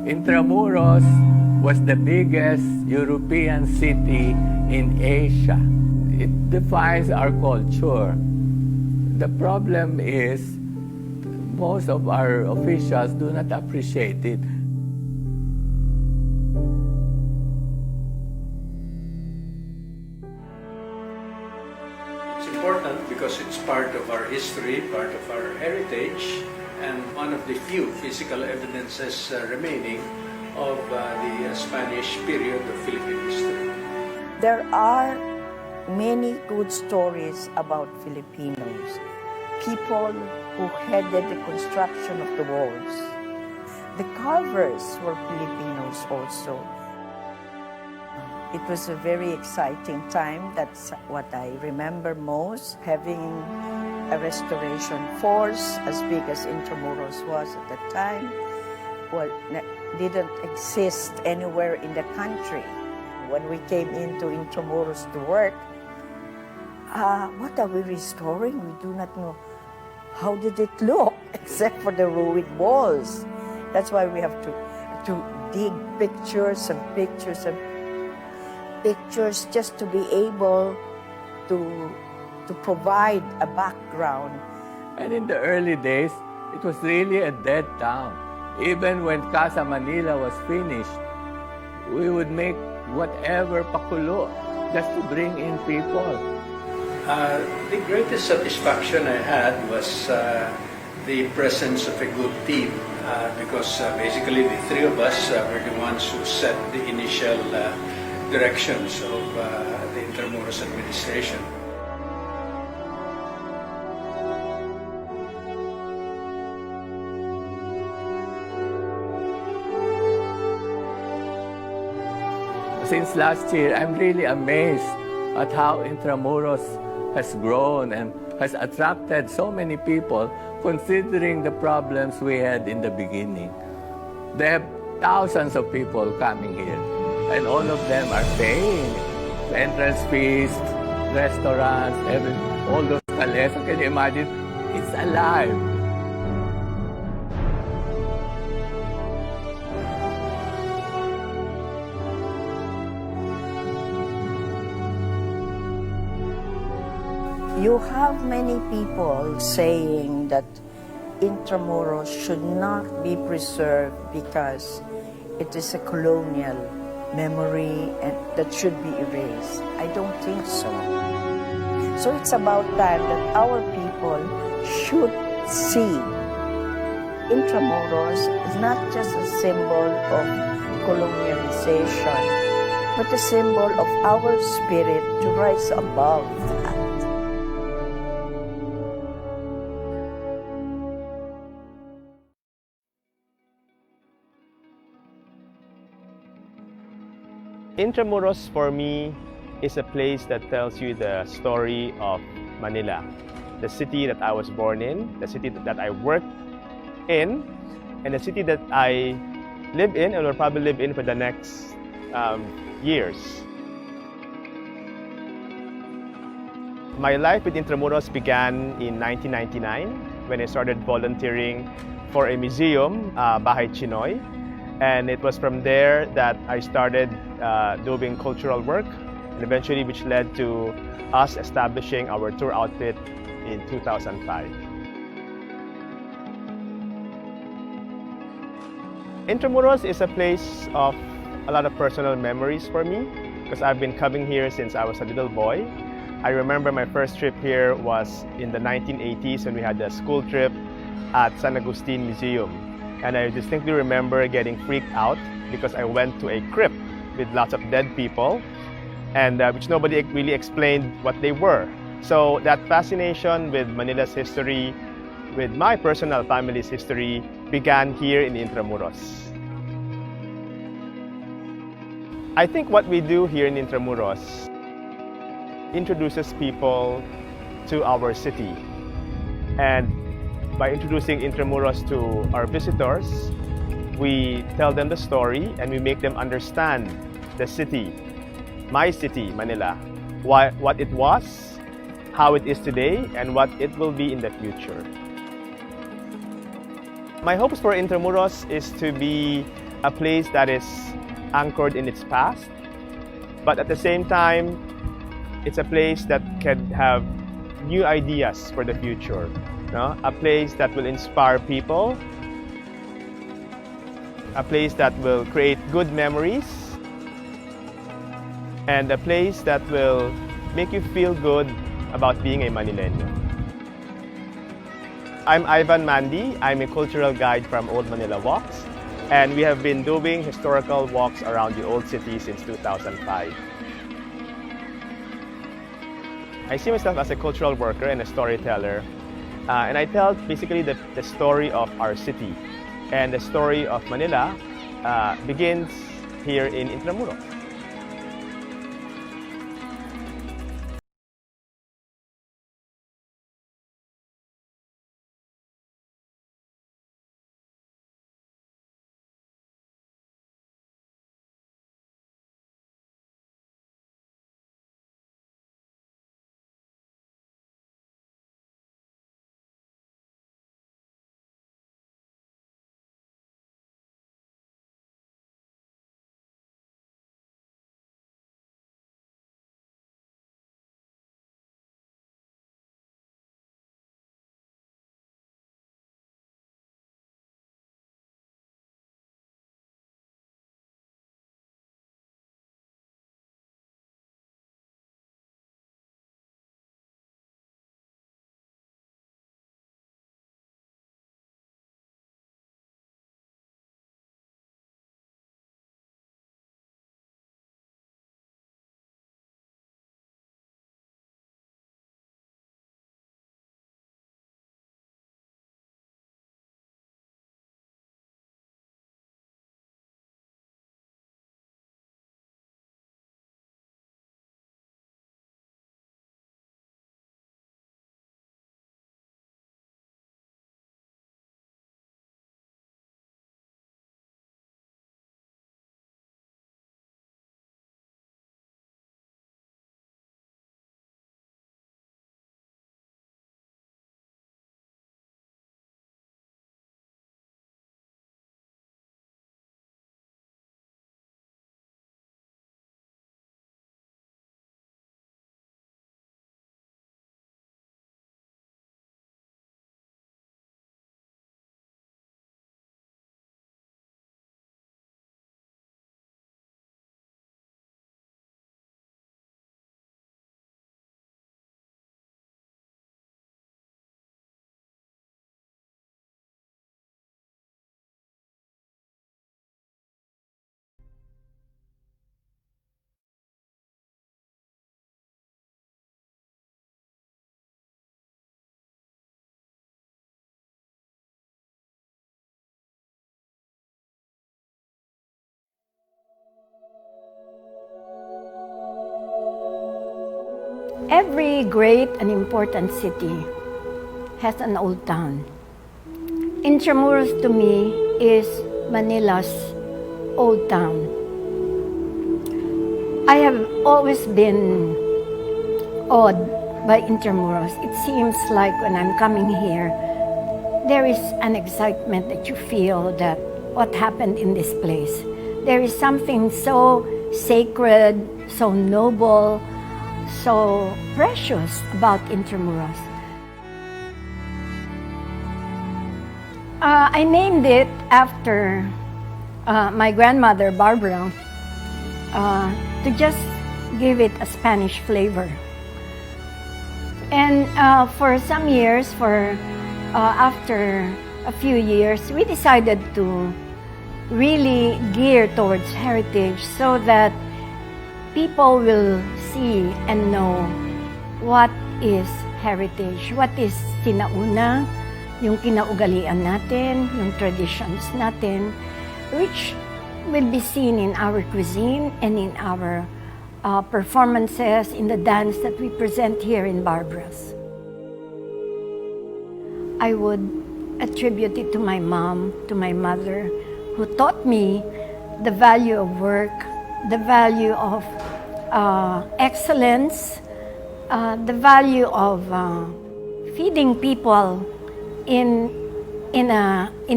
Intramuros was the biggest European city in Asia. It defines our culture. The problem is most of our officials do not appreciate it. It's important because it's part of our history, part of our heritage, and one of the few physical evidences remaining of the Spanish period of Philippine history. There are many good stories about Filipinos, people who headed the construction of the walls. The carvers were Filipinos also. It was a very exciting time. That's what I remember most, having a restoration force as big as Intramuros was at the time. Well, didn't exist anywhere in the country. When we came into Intramuros to work, what are we restoring? We do not know. How did it look, except for the ruined walls? That's why we have to dig pictures and pictures and pictures just to be able to provide a background. And in the early days, it was really a dead town. Even when Casa Manila was finished, we would make whatever pakulo just to bring in people. The greatest satisfaction I had was the presence of a good team because basically the three of us were the ones who set the initial directions of the Intramuros administration. Since last year, I'm really amazed at how Intramuros has grown and has attracted so many people considering the problems we had in the beginning. They have thousands of people coming here and all of them are paying entrance fees, restaurants, all those calles. Can you imagine? It's alive. You have many people saying that Intramuros should not be preserved because it is a colonial memory and that should be erased. I don't think so. So it's about time that our people should see Intramuros is not just a symbol of colonialization, but a symbol of our spirit to rise above that. Intramuros for me is a place that tells you the story of Manila, the city that I was born in, the city that I worked in, and the city that I live in and will probably live in for the next years. My life with Intramuros began in 1999 when I started volunteering for a museum, Bahay Chinoy. And it was from there that I started doing cultural work, and eventually which led to us establishing our tour outfit in 2005. Intramuros is a place of a lot of personal memories for me because I've been coming here since I was a little boy. I remember my first trip here was in the 1980s when we had a school trip at San Agustin Museum. And I distinctly remember getting freaked out because I went to a crypt with lots of dead people, and which nobody really explained what they were. So that fascination with Manila's history, with my personal family's history, began here in Intramuros. I think what we do here in Intramuros introduces people to our city. And by introducing Intramuros to our visitors, we tell them the story and we make them understand the city, my city, Manila, what it was, how it is today, and what it will be in the future. My hopes for Intramuros is to be a place that is anchored in its past, but at the same time, it's a place that can have new ideas for the future. No? A place that will inspire people, a place that will create good memories, and a place that will make you feel good about being a Manileño. I'm Ivan Mandy. I'm a cultural guide from Old Manila Walks, and we have been doing historical walks around the old city since 2005. I see myself as a cultural worker and a storyteller, and I tell basically the story of our city. And the story of Manila begins here in Intramuros. Every great and important city has an old town. Intramuros to me is Manila's old town. I have always been awed by Intramuros. It seems like when I'm coming here, there is an excitement that you feel that what happened in this place. There is something so sacred, so noble, so precious about Intramuros. I named it after my grandmother, Barbara, to just give it a Spanish flavor. And for some years, after a few years, we decided to really gear towards heritage so that people will see and know what is heritage, what is sinauna, yung kinaugalian natin, yung traditions natin, which will be seen in our cuisine and in our performances, in the dance that we present here in Barbara's. I would attribute it to my mom, to my mother, who taught me the value of work, the value of excellence, the value of feeding people in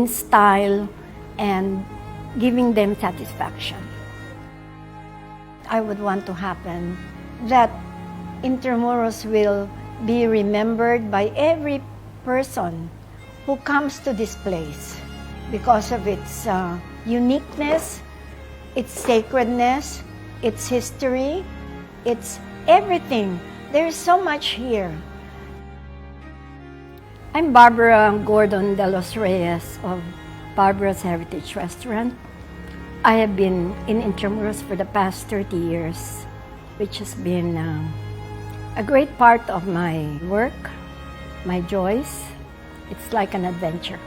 style and giving them satisfaction. I would want to happen that Intramuros will be remembered by every person who comes to this place because of its uniqueness, its sacredness, its history, its everything. There is so much here. I'm Barbara Gordon de los Reyes of Barbara's Heritage Restaurant. I have been in Intramuros for the past 30 years, which has been a great part of my work, my joys. It's like an adventure.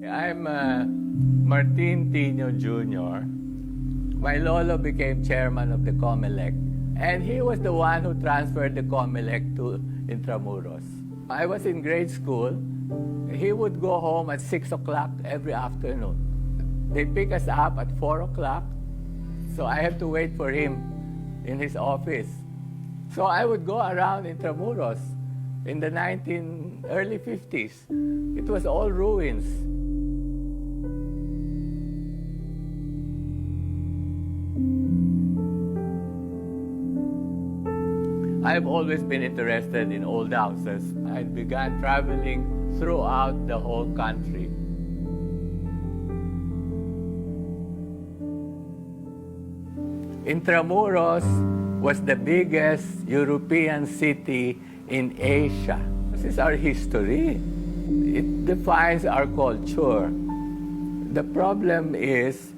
I'm Martin Niño Jr. My lolo became chairman of the COMELEC, and he was the one who transferred the COMELEC to Intramuros. I was in grade school. He would go home at 6 o'clock every afternoon. They pick us up at 4 o'clock, so I have to wait for him in his office. So I would go around Intramuros in the early 50s. It was all ruins. I've always been interested in old houses. I began traveling throughout the whole country. Intramuros was the biggest European city in Asia. This is our history. It defines our culture. The problem is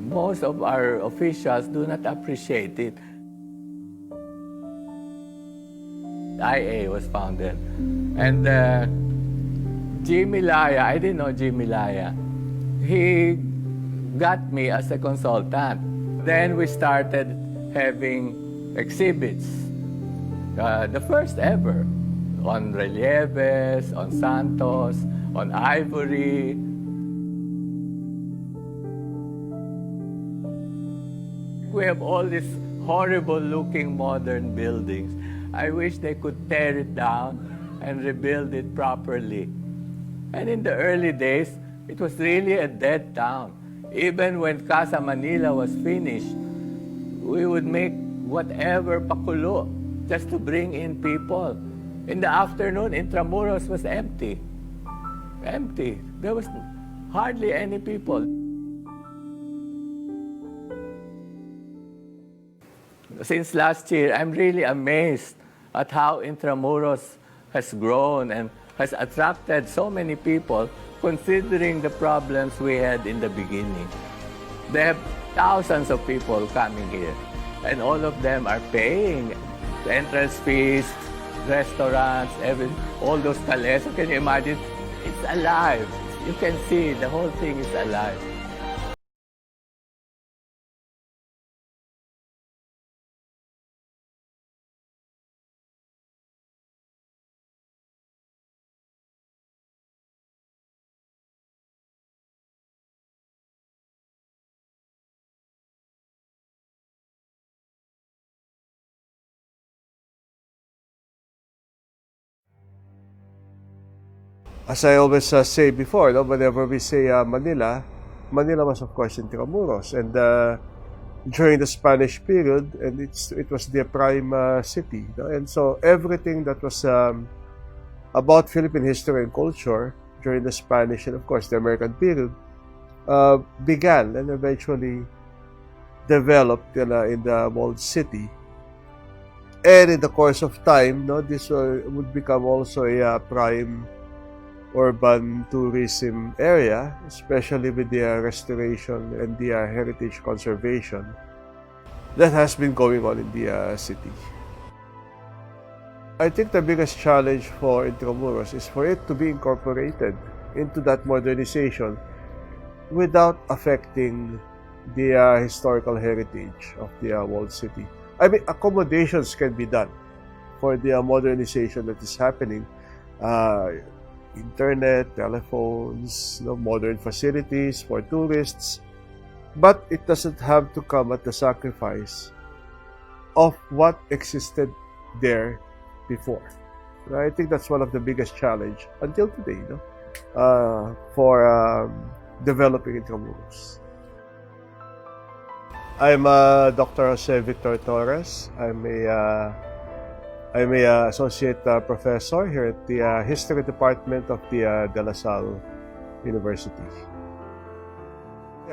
most of our officials do not appreciate it. IA was founded. And Jimmy Laya, I didn't know Jimmy Laya. He got me as a consultant. Then we started having exhibits. The first ever on relieves, on santos, on ivory. We have all these horrible looking modern buildings. I wish they could tear it down and rebuild it properly. And in the early days, it was really a dead town. Even when Casa Manila was finished, we would make whatever pakulo just to bring in people. In the afternoon, Intramuros was empty. Empty. There was hardly any people. Since last year, I'm really amazed at how Intramuros has grown and has attracted so many people, considering the problems we had in the beginning. They have thousands of people coming here, and all of them are paying entrance fees, restaurants, all those cales. So can you imagine? It's alive. You can see the whole thing is alive. As I always say before, no, whenever we say Manila, Manila was of course Intramuros, and during the Spanish period, and it was their prime city, no? And so everything that was about Philippine history and culture during the Spanish and of course the American period began and eventually developed in the walled city. And in the course of time, no, this would become also a prime urban tourism area, especially with the restoration and the heritage conservation that has been going on in the city. I think the biggest challenge for Intramuros is for it to be incorporated into that modernization without affecting the historical heritage of the walled city. I mean, accommodations can be done for the modernization that is happening, internet, telephones, modern facilities for tourists, but it doesn't have to come at the sacrifice of what existed there before. I think that's one of the biggest challenge until today, for developing Intramuros. I'm Dr. Jose Victor Torres. I'm a associate professor here at the History Department of the De La Salle University.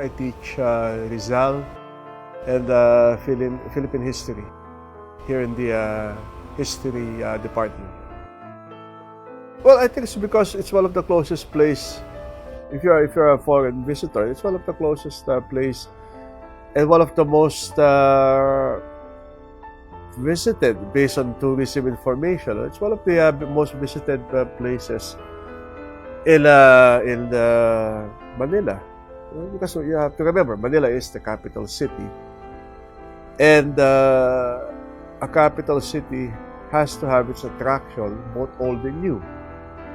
I teach Rizal and Philippine history here in the history department. Well, I think it's because it's one of the closest place. If you're a foreign visitor, it's one of the closest place and one of the most visited based on tourism information. It's one of the most visited places in Manila. Because you have to remember, Manila is the capital city. And a capital city has to have its attraction, both old and new.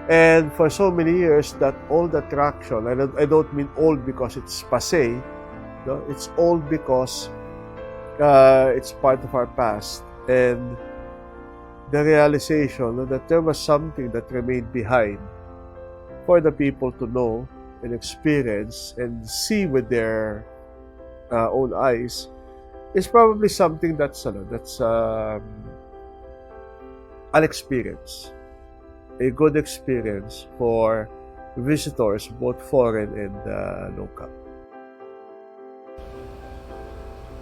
And for so many years, that old attraction, I don't mean old because it's passé, it's old because it's part of our past. And the realization that there was something that remained behind for the people to know and experience and see with their own eyes is probably something that's an experience, a good experience for visitors, both foreign and local.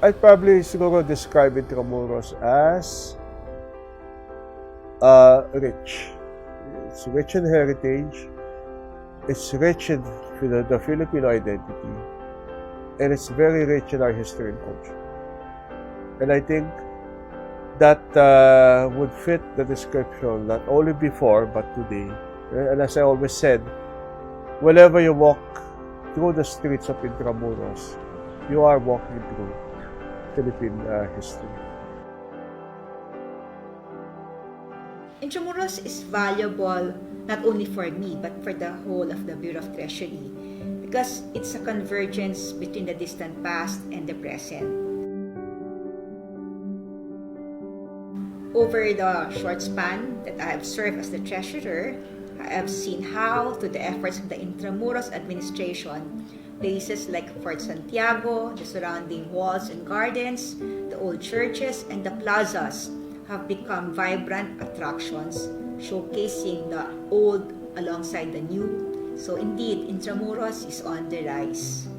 I'd probably siguro describe Intramuros as rich. It's rich in heritage, it's rich in the Filipino identity, and it's very rich in our history and culture. And I think that would fit the description not only before but today. And as I always said, whenever you walk through the streets of Intramuros, you are walking through Philippine history. Intramuros is valuable not only for me but for the whole of the Bureau of Treasury because it's a convergence between the distant past and the present. Over the short span that I have served as the treasurer, I have seen how, through the efforts of the Intramuros administration, places like Fort Santiago, the surrounding walls and gardens, the old churches, and the plazas have become vibrant attractions, showcasing the old alongside the new. So indeed, Intramuros is on the rise.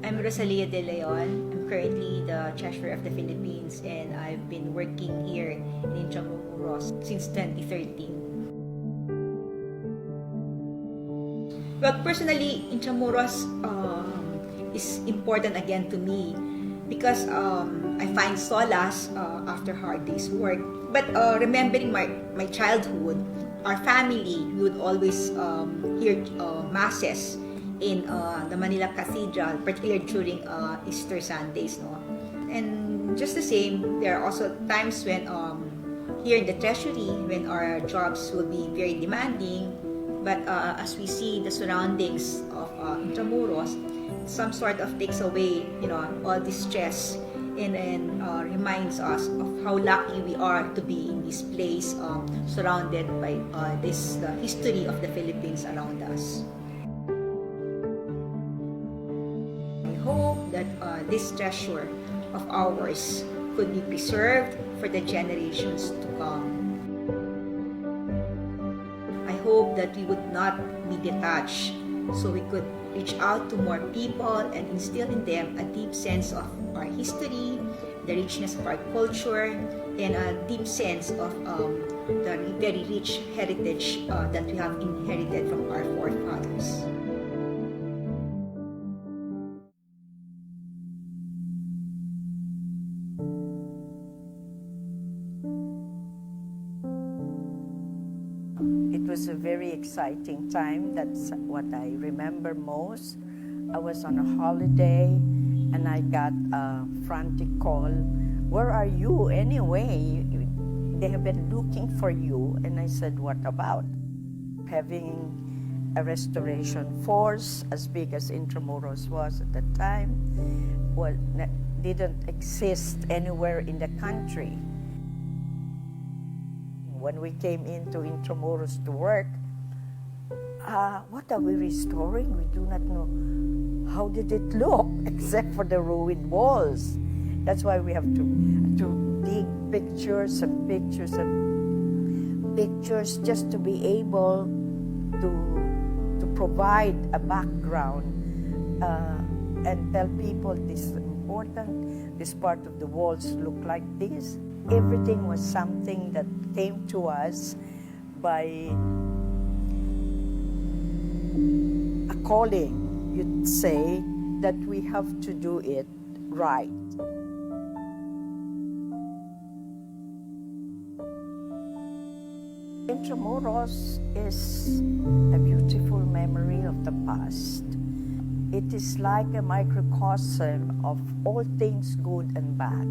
I'm Arcilla de Leon. I'm currently the Treasurer of the Philippines and I've been working here in Intramuros since 2013. Well, personally, Intramuros is important again to me because I find solace after hard day's work. But remembering my childhood, our family, we would always hear masses in the Manila Cathedral, particularly during Easter Sundays. And just the same, there are also times when here in the Treasury, when our jobs will be very demanding, but as we see the surroundings of Intramuros, some sort of takes away, all this stress and reminds us of how lucky we are to be in this place, surrounded by the history of the Philippines around us. I hope that this treasure of ours could be preserved for the generations to come. I hope that we would not be detached, so we could reach out to more people and instill in them a deep sense of our history, the richness of our culture, and a deep sense of the very rich heritage that we have inherited from our forefathers. It was a very exciting time. That's what I remember most. I was on a holiday and I got a frantic call. Where are you anyway? they have been looking for you. And I said, what about? Having a restoration force as big as Intramuros was at the time, well, didn't exist anywhere in the country. When we came into Intramuros to work, what are we restoring? We do not know. How did it look, except for the ruined walls? That's why we have to dig pictures and pictures and pictures just to be able to provide a background and tell people this is important, this part of the walls look like this. Everything was something that came to us by a calling, you'd say, that we have to do it right. Intramuros is a beautiful memory of the past. It is like a microcosm of all things good and bad.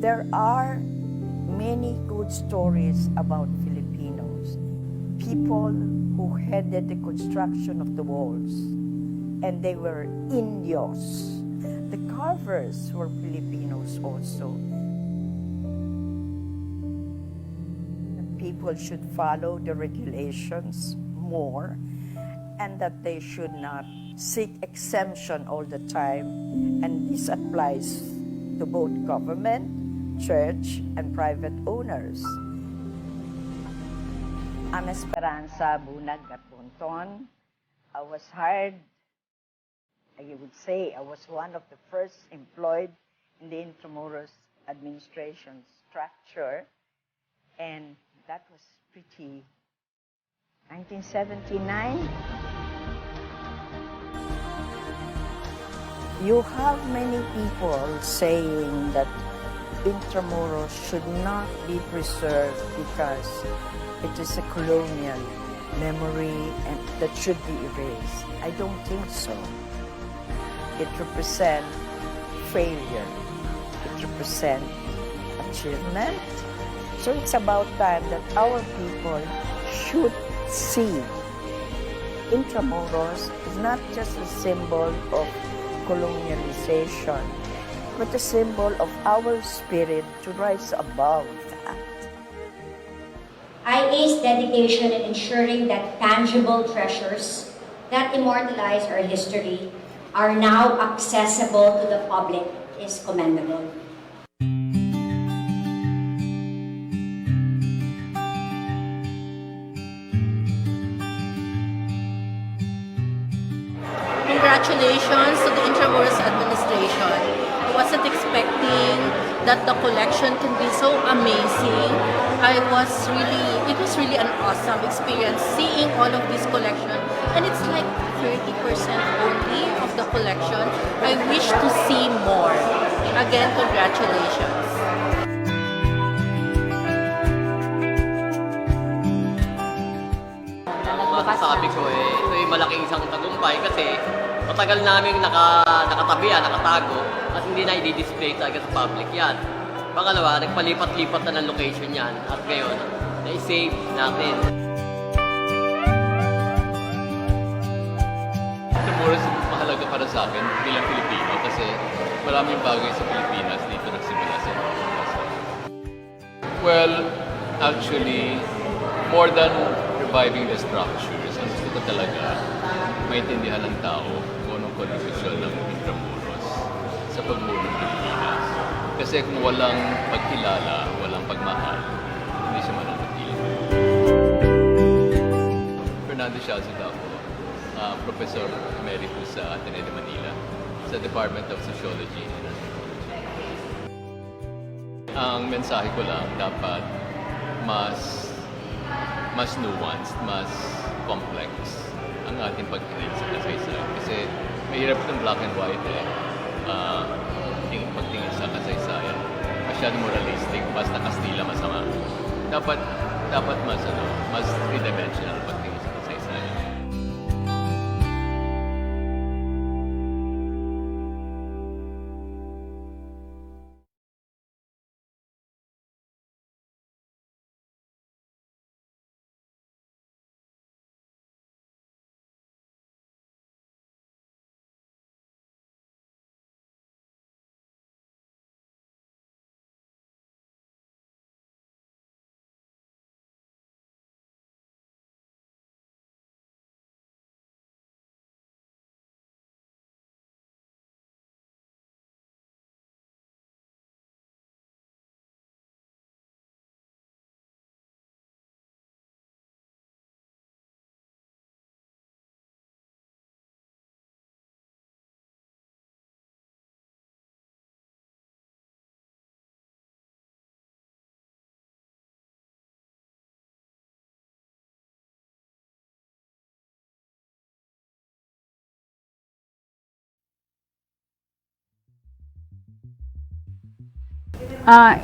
There are many good stories about Filipinos, people who headed the construction of the walls, and they were Indios. The carvers were Filipinos also. People should follow the regulations more, and that they should not seek exemption all the time. And this applies to both government, church, and private owners. I'm Esperanza Bunag Gapunton. I was hired, I would say, I was one of the first employed in the Intramuros administration structure, and that was pretty 1979. You have many people saying that Intramuros should not be preserved because it is a colonial memory and that should be erased. I don't think so. It represents failure. It represents achievement. So it's about time that our people should see Intramuros is not just a symbol of colonialization, but a symbol of our spirit to rise above that. IA's dedication in ensuring that tangible treasures that immortalize our history are now accessible to the public is commendable. Congratulations to the Intramuros administration. I wasn't expecting that the collection can be so amazing. It was really an awesome experience seeing all of this collection, and it's like 30% only of the collection. I wish to see more. Again, congratulations. Masasabi ko ito ay malaking isang tagumpay kasi matagal namin nakatago at hindi na i-display talaga sa public yan. Pangalawa, nagpalipat-lipat na ng location yan at ngayon, na-save natin. Intramuros mahalaga para sa akin bilang Pilipino kasi maraming bagay sa Pilipinas dito nagsimula sa Intramuros. Well, actually, more than reviving the structures, ang gusto ko talaga maintindihan ng tao kung anong kontribusyon ng Intramuros sa pagmuno ng Pilipinas. Kasi kung walang pagkilala, walang pagmahal, hindi siya mananatili. Fernando Sialsod ako, Professor Emeritus sa Ateneo de Manila sa Department of Sociology and Anthropology. Ang mensahe ko lang, dapat mas nuanced, mas complex ang ating pagtingin sa kasaysayan. Kasi mahirap itong black and white pagtingin sa kasaysayan. Masyadong moralistic, basta Kastila masama. Dapat mas three-dimensional pagtingin.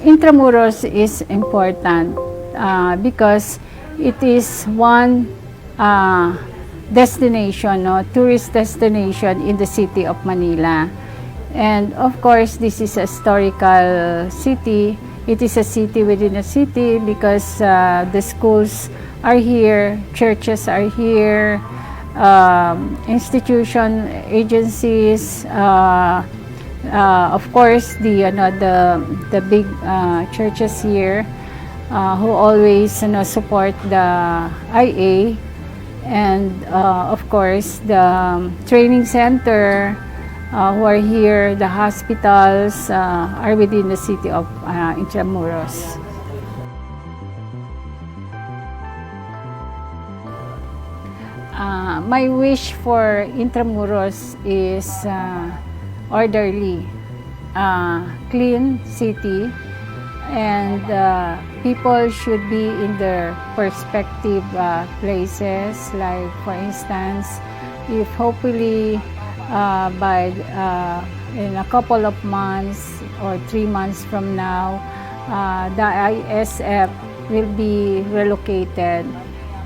Intramuros is important because it is one destination, no, tourist destination in the city of Manila. And of course, this is a historical city. It is a city within a city because the schools are here, churches are here, institution, agencies, of course, the big churches here who always support the IA, and of course the training center who are here, the hospitals are within the city of Intramuros. My wish for Intramuros is orderly, clean city, and people should be in their perspective places. Like for instance, if hopefully by in a couple of months or 3 months from now, the ISF will be relocated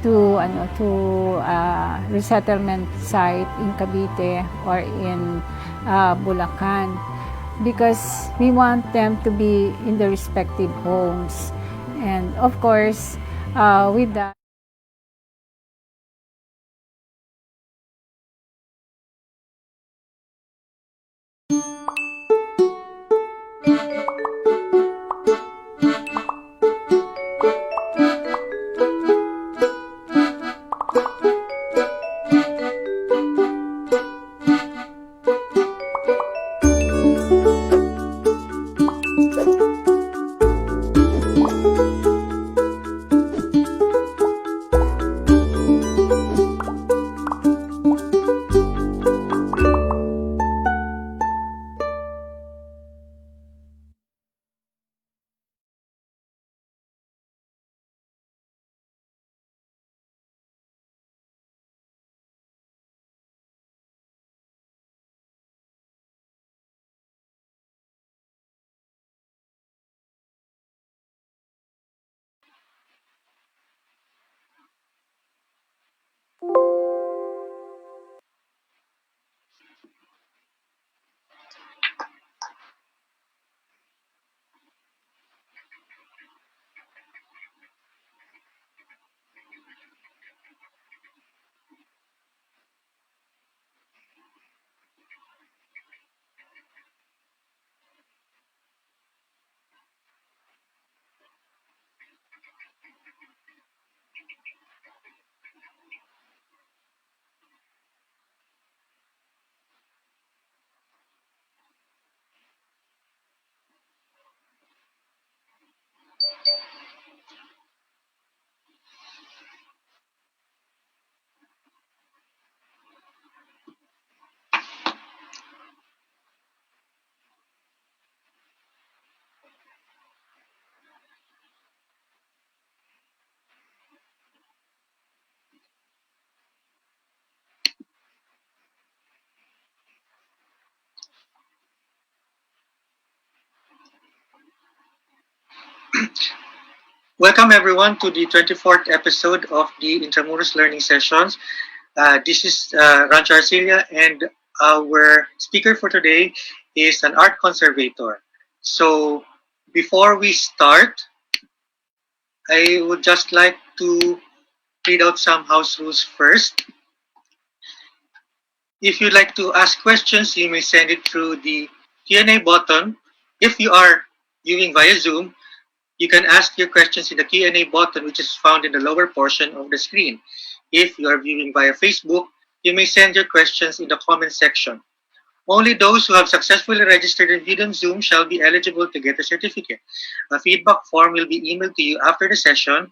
to resettlement site in Cavite or in Bulacan, because we want them to be in the respective homes. And of course, with that, Welcome everyone to the 24th episode of the Intramuros Learning Sessions. This is Rancho Arcilla, and our speaker for today is an art conservator. So before we start, I would just like to read out some house rules first. If you'd like to ask questions, you may send it through the Q&A button. If you are viewing via Zoom, you can ask your questions in the Q&A button, which is found in the lower portion of the screen. If you are viewing via Facebook, you may send your questions in the comment section. Only those who have successfully registered and viewed on Zoom shall be eligible to get a certificate. A feedback form will be emailed to you after the session,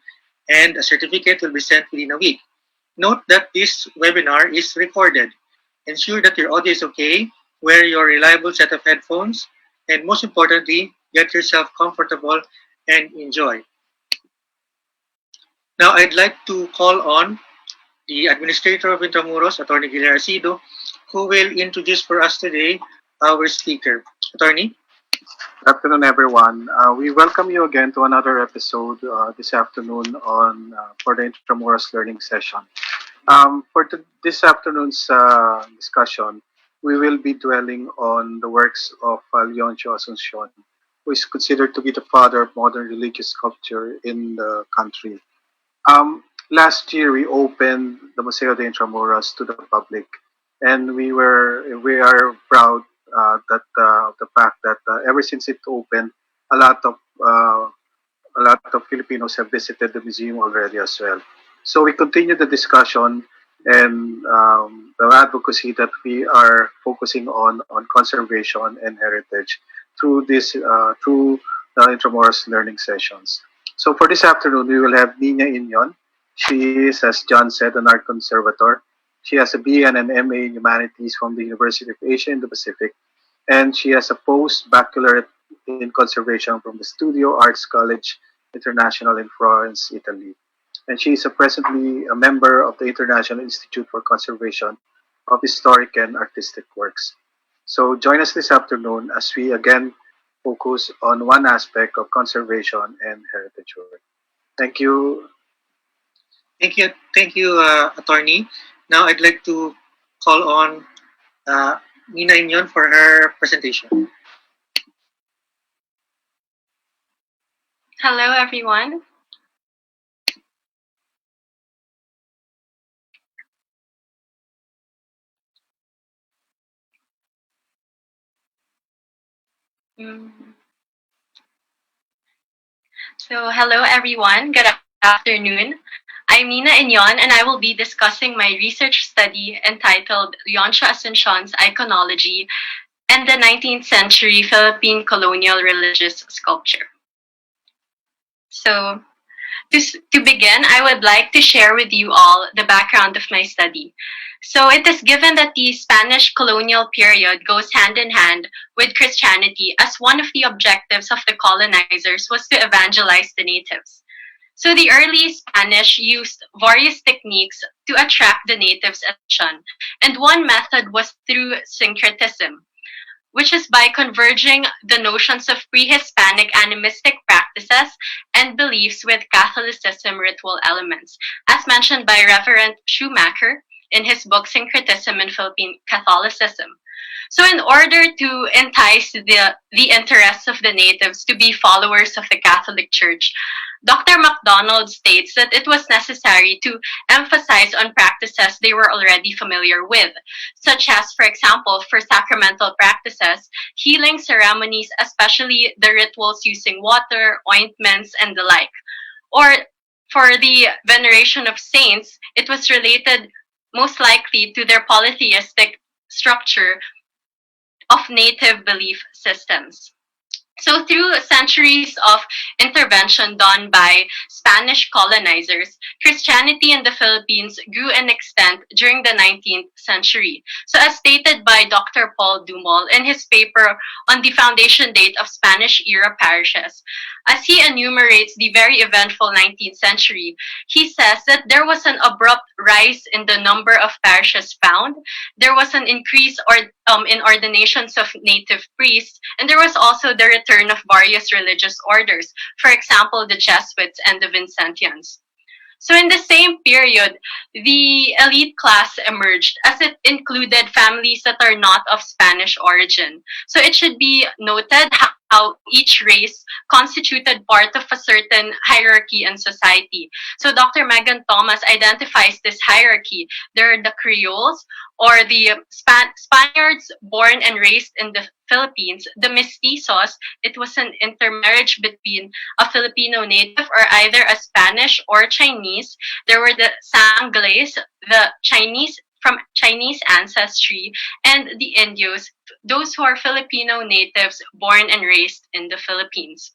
and a certificate will be sent within a week. Note that this webinar is recorded. Ensure that your audio is okay, wear your reliable set of headphones, and most importantly, get yourself comfortable and enjoy. Now, I'd like to call on the Administrator of Intramuros, Attorney Guillermo Arcido, who will introduce for us today our speaker. Attorney? Good afternoon, everyone. We welcome you again to another episode this afternoon on for the Intramuros learning session. This afternoon's discussion, we will be dwelling on the works of Leoncio Asuncion, who is considered to be the father of modern religious sculpture in the country. Last year, we opened the Museo de Intramuros to the public, and we are proud that the fact that ever since it opened, a lot of uh, a lot of Filipinos have visited the museum already as well. So we continue the discussion and the advocacy that we are focusing on conservation and heritage through the Intramuros learning sessions. So for this afternoon, we will have Nina Ynion. She is, as John said, an art conservator. She has a BA and an MA in Humanities from the University of Asia in the Pacific, and she has a post-baccalaureate in conservation from the Studio Arts College International in Florence, Italy. And she is presently a member of the International Institute for Conservation of Historic and Artistic Works. So join us this afternoon as we again focus on one aspect of conservation and heritage work. Thank you. Thank you, attorney. Now I'd like to call on uh, Nina Ynion for her presentation. Hello, everyone. Mm. Hello, everyone. Good afternoon. I'm Nina Ynion, and I will be discussing my research study entitled Leoncio Asuncion's Iconology and the 19th Century Philippine Colonial Religious Sculpture. So, to begin, I would like to share with you all the background of my study. So it is given that the Spanish colonial period goes hand in hand with Christianity, as one of the objectives of the colonizers was to evangelize the natives. So the early Spanish used various techniques to attract the natives' attention, and one method was through syncretism, which is by converging the notions of pre-Hispanic animistic practices and beliefs with Catholicism ritual elements, as mentioned by Reverend Schumacher in his book Syncretism in Philippine Catholicism. So in order to entice the interests of the natives to be followers of the Catholic Church, Dr. MacDonald states that it was necessary to emphasize on practices they were already familiar with, such as, for example, for sacramental practices, healing ceremonies, especially the rituals using water, ointments, and the like. Or for the veneration of saints, it was related most likely to their polytheistic structure of native belief systems. So, through centuries of intervention done by Spanish colonizers, Christianity in the Philippines grew in extent during the 19th century. So, as stated by Dr. Paul Dumol in his paper on the foundation date of Spanish era parishes, as he enumerates the very eventful 19th century, he says that there was an abrupt rise in the number of parishes found, there was an increase in ordinations of native priests, and there was also the return of various religious orders, for example, the Jesuits and the Vincentians. So in the same period, the elite class emerged as it included families that are not of Spanish origin. So it should be noted how each race constituted part of a certain hierarchy in society. So Dr. Megan Thomas identifies this hierarchy. There are the Creoles, or the Spaniards born and raised in the Philippines, the mestizos. It was an intermarriage between a Filipino native or either a Spanish or Chinese. There were the Sangles, the Chinese from Chinese ancestry, and the Indios, those who are Filipino natives born and raised in the Philippines.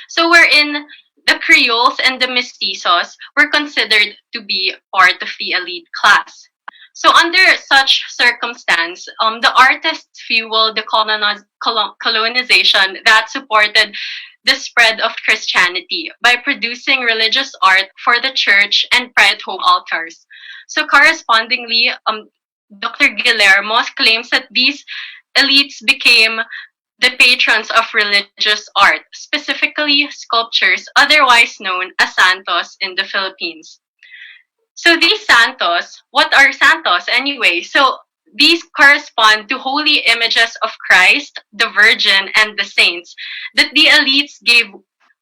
So wherein the Creoles and the mestizos were considered to be part of the elite class. So under such circumstance, the artists fueled the colonization that supported the spread of Christianity by producing religious art for the church and private home altars. So correspondingly, Dr. Guillermo claims that these elites became the patrons of religious art, specifically sculptures, otherwise known as santos in the Philippines. So these santos, what are santos anyway? So these correspond to holy images of Christ, the Virgin, and the saints that the elites gave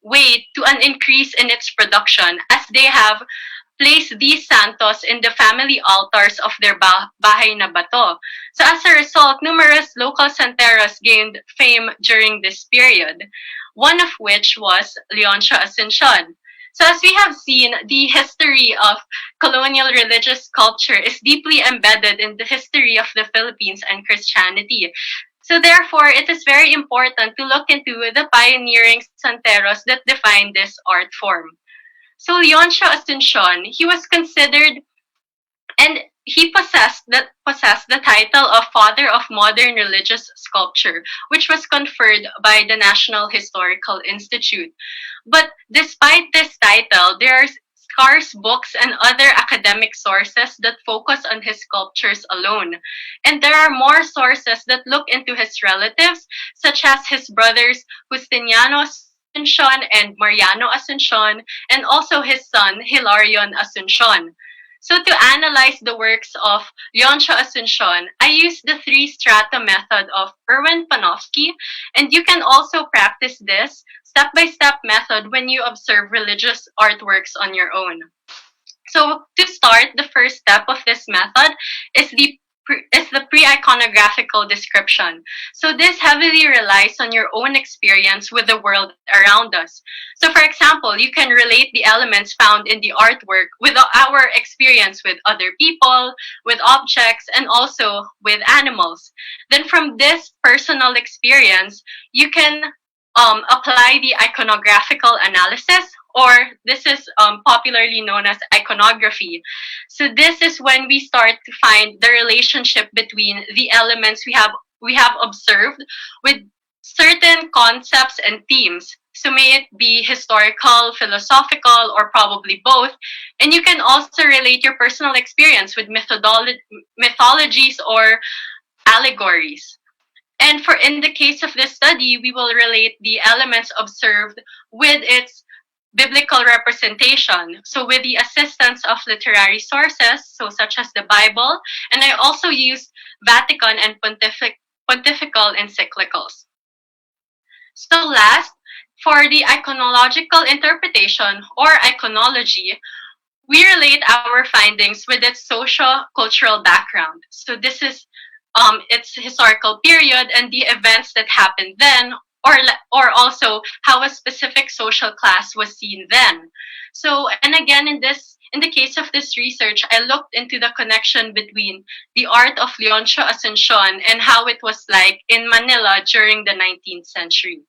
way to an increase in its production as they have placed these santos in the family altars of their bahay na bato. So as a result, numerous local santeros gained fame during this period, one of which was Leoncio Asuncion. So as we have seen, the history of colonial religious culture is deeply embedded in the history of the Philippines and Christianity. So therefore, it is very important to look into the pioneering santeros that define this art form. So Leoncio Asuncion, he was considered and he possessed the title of Father of Modern Religious Sculpture, which was conferred by the National Historical Institute. But despite this title, there are scarce books and other academic sources that focus on his sculptures alone. And there are more sources that look into his relatives, such as his brothers Justiniano Asuncion and Mariano Asuncion, and also his son Hilarion Asuncion. So to analyze the works of Leoncio Asuncion, I used the three strata method of Erwin Panofsky, and you can also practice this step-by-step method when you observe religious artworks on your own. So to start, the first step of this method is the pre-iconographical description. So this heavily relies on your own experience with the world around us. So for example, you can relate the elements found in the artwork with our experience with other people, with objects, and also with animals. Then from this personal experience, you can apply the iconographical analysis, or this is popularly known as iconography. So this is when we start to find the relationship between the elements we have observed with certain concepts and themes. So may it be historical, philosophical, or probably both. And you can also relate your personal experience with mythologies or allegories. And for in the case of this study, we will relate the elements observed with its biblical representation. So with the assistance of literary sources, so such as the Bible, and I also used Vatican and pontifical encyclicals. So last, for the iconological interpretation or iconology, we relate our findings with its socio-cultural background. So this is its historical period and the events that happened then, or also how a specific social class was seen then. So, and again, in the case of this research, I looked into the connection between the art of Leoncio Asuncion and how it was like in Manila during the 19th century.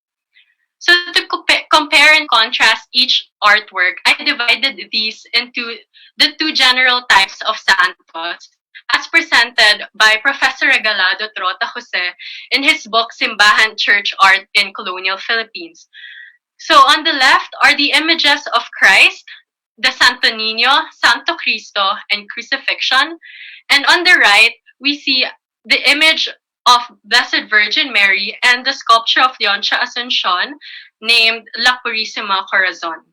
So to compare and contrast each artwork, I divided these into the two general types of santos, as presented by Professor Regalado Trota Jose in his book Simbahan Church Art in Colonial Philippines. So on the left are the images of Christ, the Santo Niño, Santo Cristo, and Crucifixion. And on the right, we see the image of Blessed Virgin Mary and the sculpture of Leoncio Asuncion named La Purisima Corazon.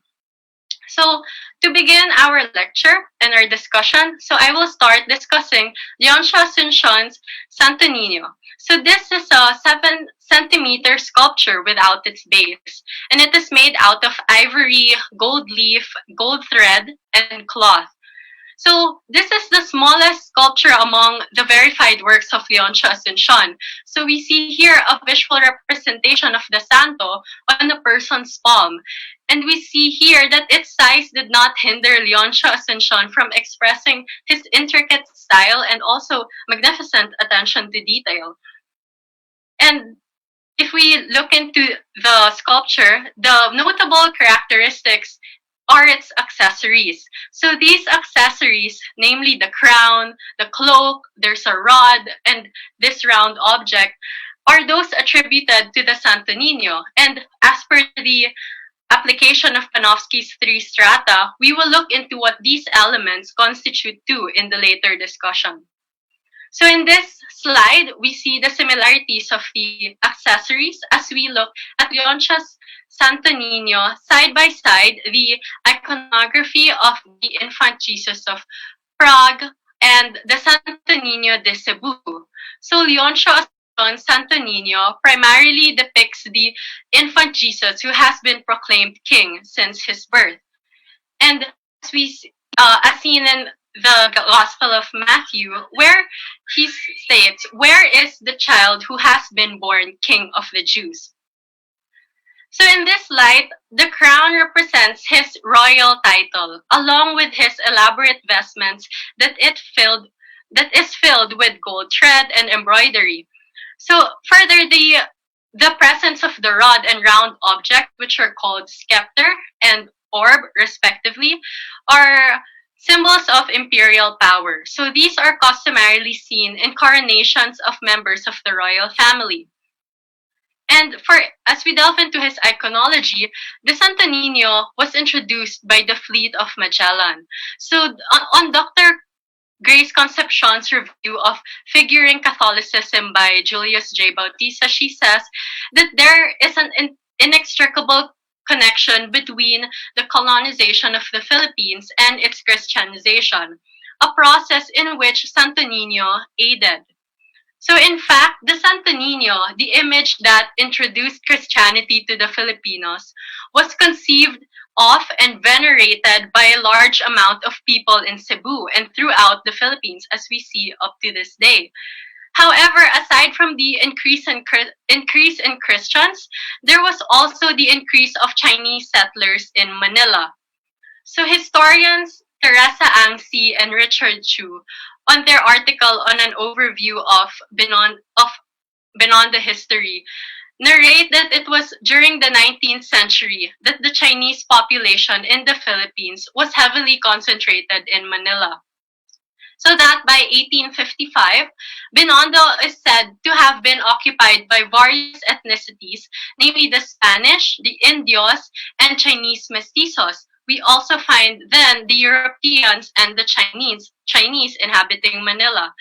So to begin our lecture and our discussion, so I will start discussing Leoncio Asuncion's Santo Niño. So this is a 7-centimeter sculpture without its base, and it is made out of ivory, gold leaf, gold thread, and cloth. So this is the smallest sculpture among the verified works of Leoncio Asuncion. So we see here a visual representation of the santo on a person's palm. And we see here that its size did not hinder Leoncio Asuncion from expressing his intricate style and also magnificent attention to detail. And if we look into the sculpture, the notable characteristics are its accessories. So these accessories, namely the crown, the cloak, there's a rod, and this round object, are those attributed to the Santo Niño. And as per the application of Panofsky's three strata, we will look into what these elements constitute to in the later discussion. So in this slide, we see the similarities of the accessories as we look at Leoncia's Santo Niño side by side, the iconography of the infant Jesus of Prague and the Santo Niño de Cebu. So Leoncio Asuncion Santo Niño primarily depicts the infant Jesus who has been proclaimed king since his birth. And as seen in the Gospel of Matthew, where he states, "Where is the child who has been born King of the Jews?" So in this light, the crown represents his royal title, along with his elaborate vestments that is filled with gold thread and embroidery. So further, the presence of the rod and round object, which are called scepter and orb, respectively, are symbols of imperial power. So these are customarily seen in coronations of members of the royal family. And as we delve into his iconology, the Santo Niño was introduced by the fleet of Magellan. So on Dr. Grace Concepcion's review of Figuring Catholicism by Julius J. Bautista, she says that there is an inextricable connection between the colonization of the Philippines and its Christianization, a process in which Santo Niño aided. So in fact, the Santo Niño, the image that introduced Christianity to the Filipinos, was conceived of and venerated by a large amount of people in Cebu and throughout the Philippines, as we see up to this day. However, aside from the increase in Christians, there was also the increase of Chinese settlers in Manila. So historians Teresa Angsi and Richard Chu, on their article on an overview of Beyond the History, narrate that it was during the 19th century that the Chinese population in the Philippines was heavily concentrated in Manila. So that by 1855, Binondo is said to have been occupied by various ethnicities, namely the Spanish, the Indios, and Chinese mestizos. We also find then the Europeans and the Chinese inhabiting Manila.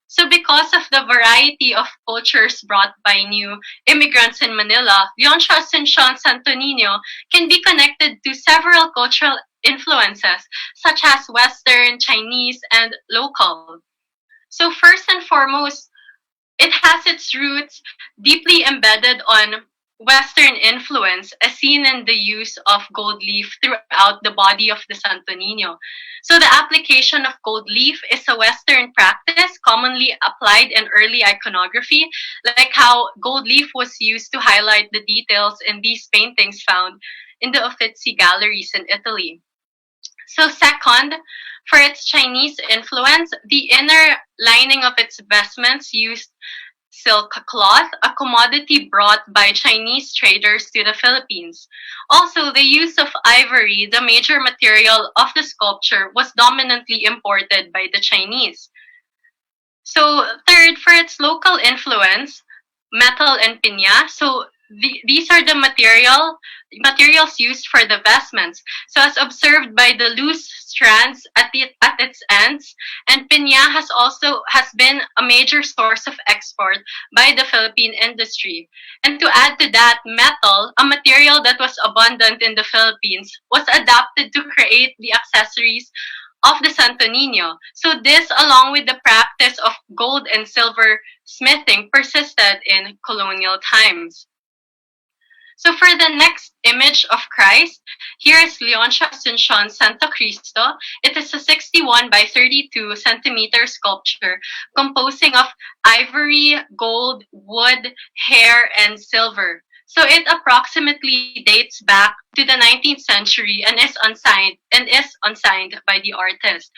So because of the variety of cultures brought by new immigrants in Manila, Leoncio Asuncion Santo Niño can be connected to several cultural influences, such as Western, Chinese, and local. So first and foremost, it has its roots deeply embedded on Western influence, as seen in the use of gold leaf throughout the body of the Santo Niño. So the application of gold leaf is a Western practice commonly applied in early iconography, like how gold leaf was used to highlight the details in these paintings found in the Uffizi galleries in Italy. So second, for its Chinese influence, the inner lining of its vestments used silk cloth, a commodity brought by Chinese traders to the Philippines. Also, the use of ivory, the major material of the sculpture, was dominantly imported by the Chinese. So third, for its local influence, metal and piña. So these are the materials used for the vestments. So as observed by the loose strands at its ends, and piña has been a major source of export by the Philippine industry. And to add to that, metal, a material that was abundant in the Philippines, was adapted to create the accessories of the Santo Niño. So this, along with the practice of gold and silver smithing, persisted in colonial times. So for the next image of Christ, here is Leoncio Asuncion Santo Cristo. It is a 61 by 32 centimeter sculpture composing of ivory, gold, wood, hair, and silver. So it approximately dates back to the 19th century and is unsigned by the artist.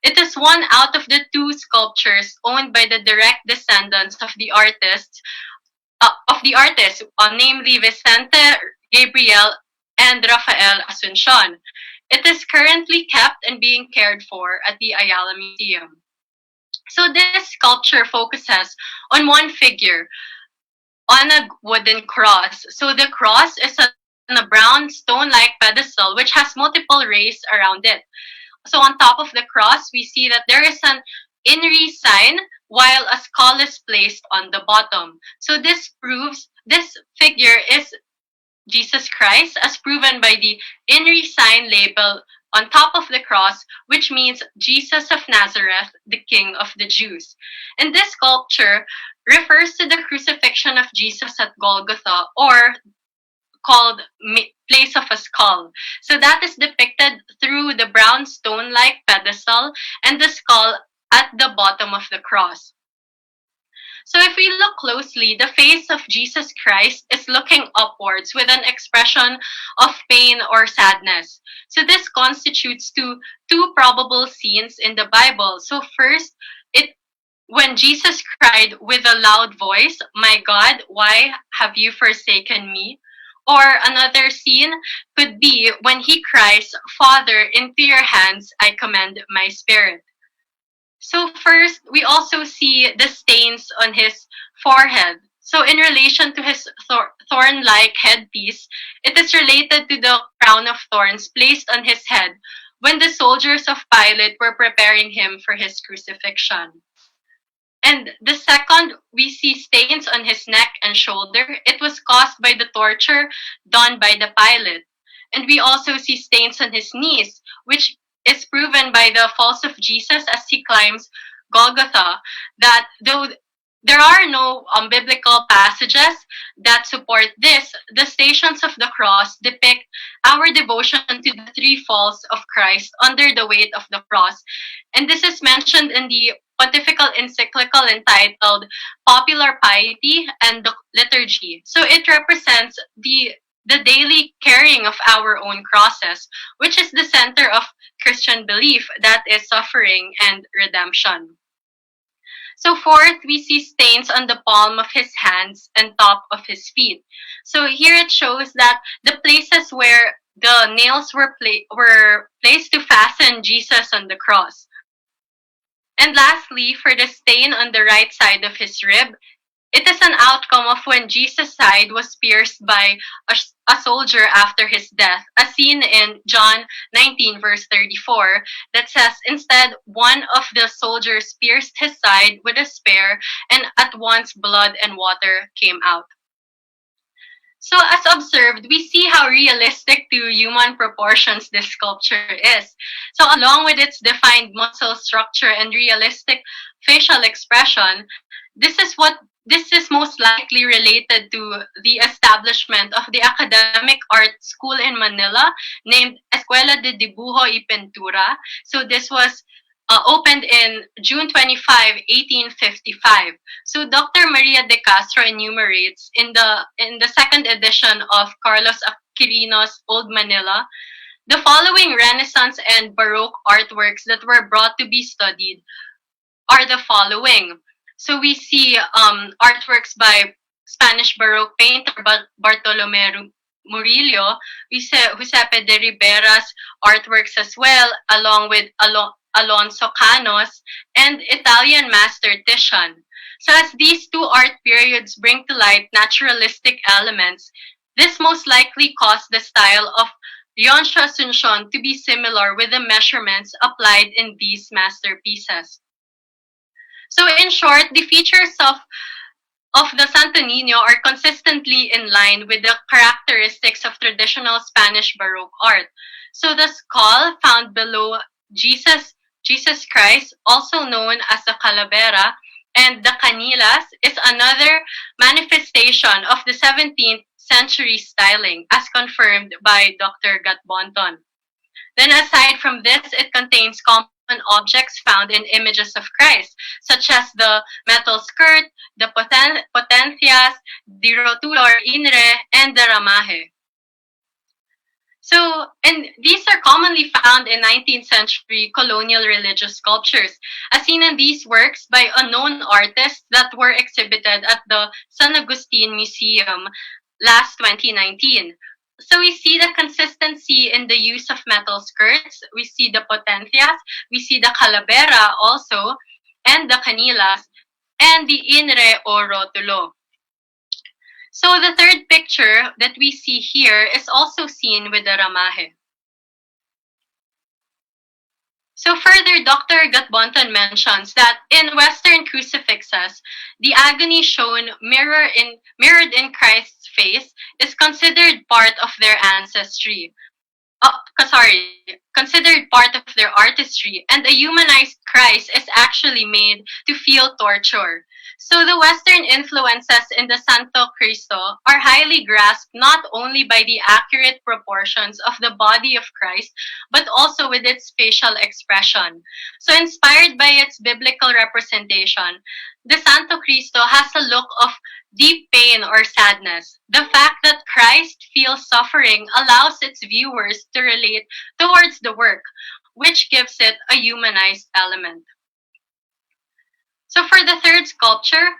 It is one out of the two sculptures owned by the direct descendants of the artist, namely Vicente Gabriel and Rafael Asuncion. It is currently kept and being cared for at the Ayala Museum. So this sculpture focuses on one figure on a wooden cross. So the cross is on a brown stone-like pedestal which has multiple rays around it. So on top of the cross, we see that there is an INRI sign while a skull is placed on the bottom. So this proves this figure is Jesus Christ, as proven by the INRI sign label on top of the cross, which means Jesus of Nazareth, the King of the Jews. And this sculpture refers to the crucifixion of Jesus at Golgotha, or called place of a skull. So that is depicted through the brown stone-like pedestal and the skull at the bottom of the cross. So if we look closely, the face of Jesus Christ is looking upwards with an expression of pain or sadness. So this constitutes two probable scenes in the Bible. So first, when Jesus cried with a loud voice, "My God, why have you forsaken me?" Or another scene could be when he cries, "Father, into your hands I commend my spirit." So first, we also see the stains on his forehead. So in relation to his thorn-like headpiece, it is related to the crown of thorns placed on his head when the soldiers of Pilate were preparing him for his crucifixion. And the second, we see stains on his neck and shoulder. It was caused by the torture done by the Pilate. And we also see stains on his knees, which is proven by the falls of Jesus as he climbs Golgotha, that though there are no biblical passages that support this, the Stations of the Cross depict our devotion to the three falls of Christ under the weight of the cross. And this is mentioned in the pontifical encyclical entitled Popular Piety and the Liturgy. So it represents the daily carrying of our own crosses, which is the center of Christian belief, that is suffering and redemption. So fourth, we see stains on the palm of his hands and top of his feet. So here it shows that the places where the nails were placed to fasten Jesus on the cross. And lastly, for the stain on the right side of his rib, it is an outcome of when Jesus' side was pierced by a soldier after his death, as seen in John 19, verse 34, that says, "Instead, one of the soldiers pierced his side with a spear, and at once blood and water came out." So as observed, we see how realistic to human proportions this sculpture is. So along with its defined muscle structure and realistic facial expression, this is most likely related to the establishment of the academic art school in Manila named Escuela de Dibujo y Pintura. So this was opened in June 25, 1855. So Dr. Maria de Castro enumerates in the second edition of Carlos Aquilino's Old Manila the following Renaissance and Baroque artworks that were brought to be studied are the following. So we see artworks by Spanish Baroque painter Bartolomé Murillo, Giuseppe de Ribera's artworks as well, along with Alonso Cano's, and Italian master Titian. So as these two art periods bring to light naturalistic elements, this most likely caused the style of Leoncio Asuncion to be similar with the measurements applied in these masterpieces. So in short, the features of the Santo Niño are consistently in line with the characteristics of traditional Spanish Baroque art. So the skull found below Jesus Christ, also known as the calavera, and the canillas is another manifestation of the 17th century styling, as confirmed by Dr. Gatbonton. Then aside from this, it contains common objects found in images of Christ, such as the metal skirt, the potencias, the rotulo or inre, and the ramaje. So, and these are commonly found in 19th century colonial religious sculptures, as seen in these works by unknown artists that were exhibited at the San Agustin Museum last 2019. So we see the consistency in the use of metal skirts, we see the potencias, we see the calavera also, and the canillas, and the inre or rotulo. So the third picture that we see here is also seen with the ramaje. So further, Dr. Gatbonton mentions that in Western crucifixes, the agony shown mirrored in Christ's face is considered part of their ancestry. Considered part of their artistry, and a humanized Christ is actually made to feel torture. So the Western influences in the Santo Cristo are highly grasped not only by the accurate proportions of the body of Christ, but also with its facial expression. So inspired by its biblical representation, the Santo Cristo has a look of deep pain or sadness. The fact that Christ feels suffering allows its viewers to relate towards the work, which gives it a humanized element. So for the third sculpture,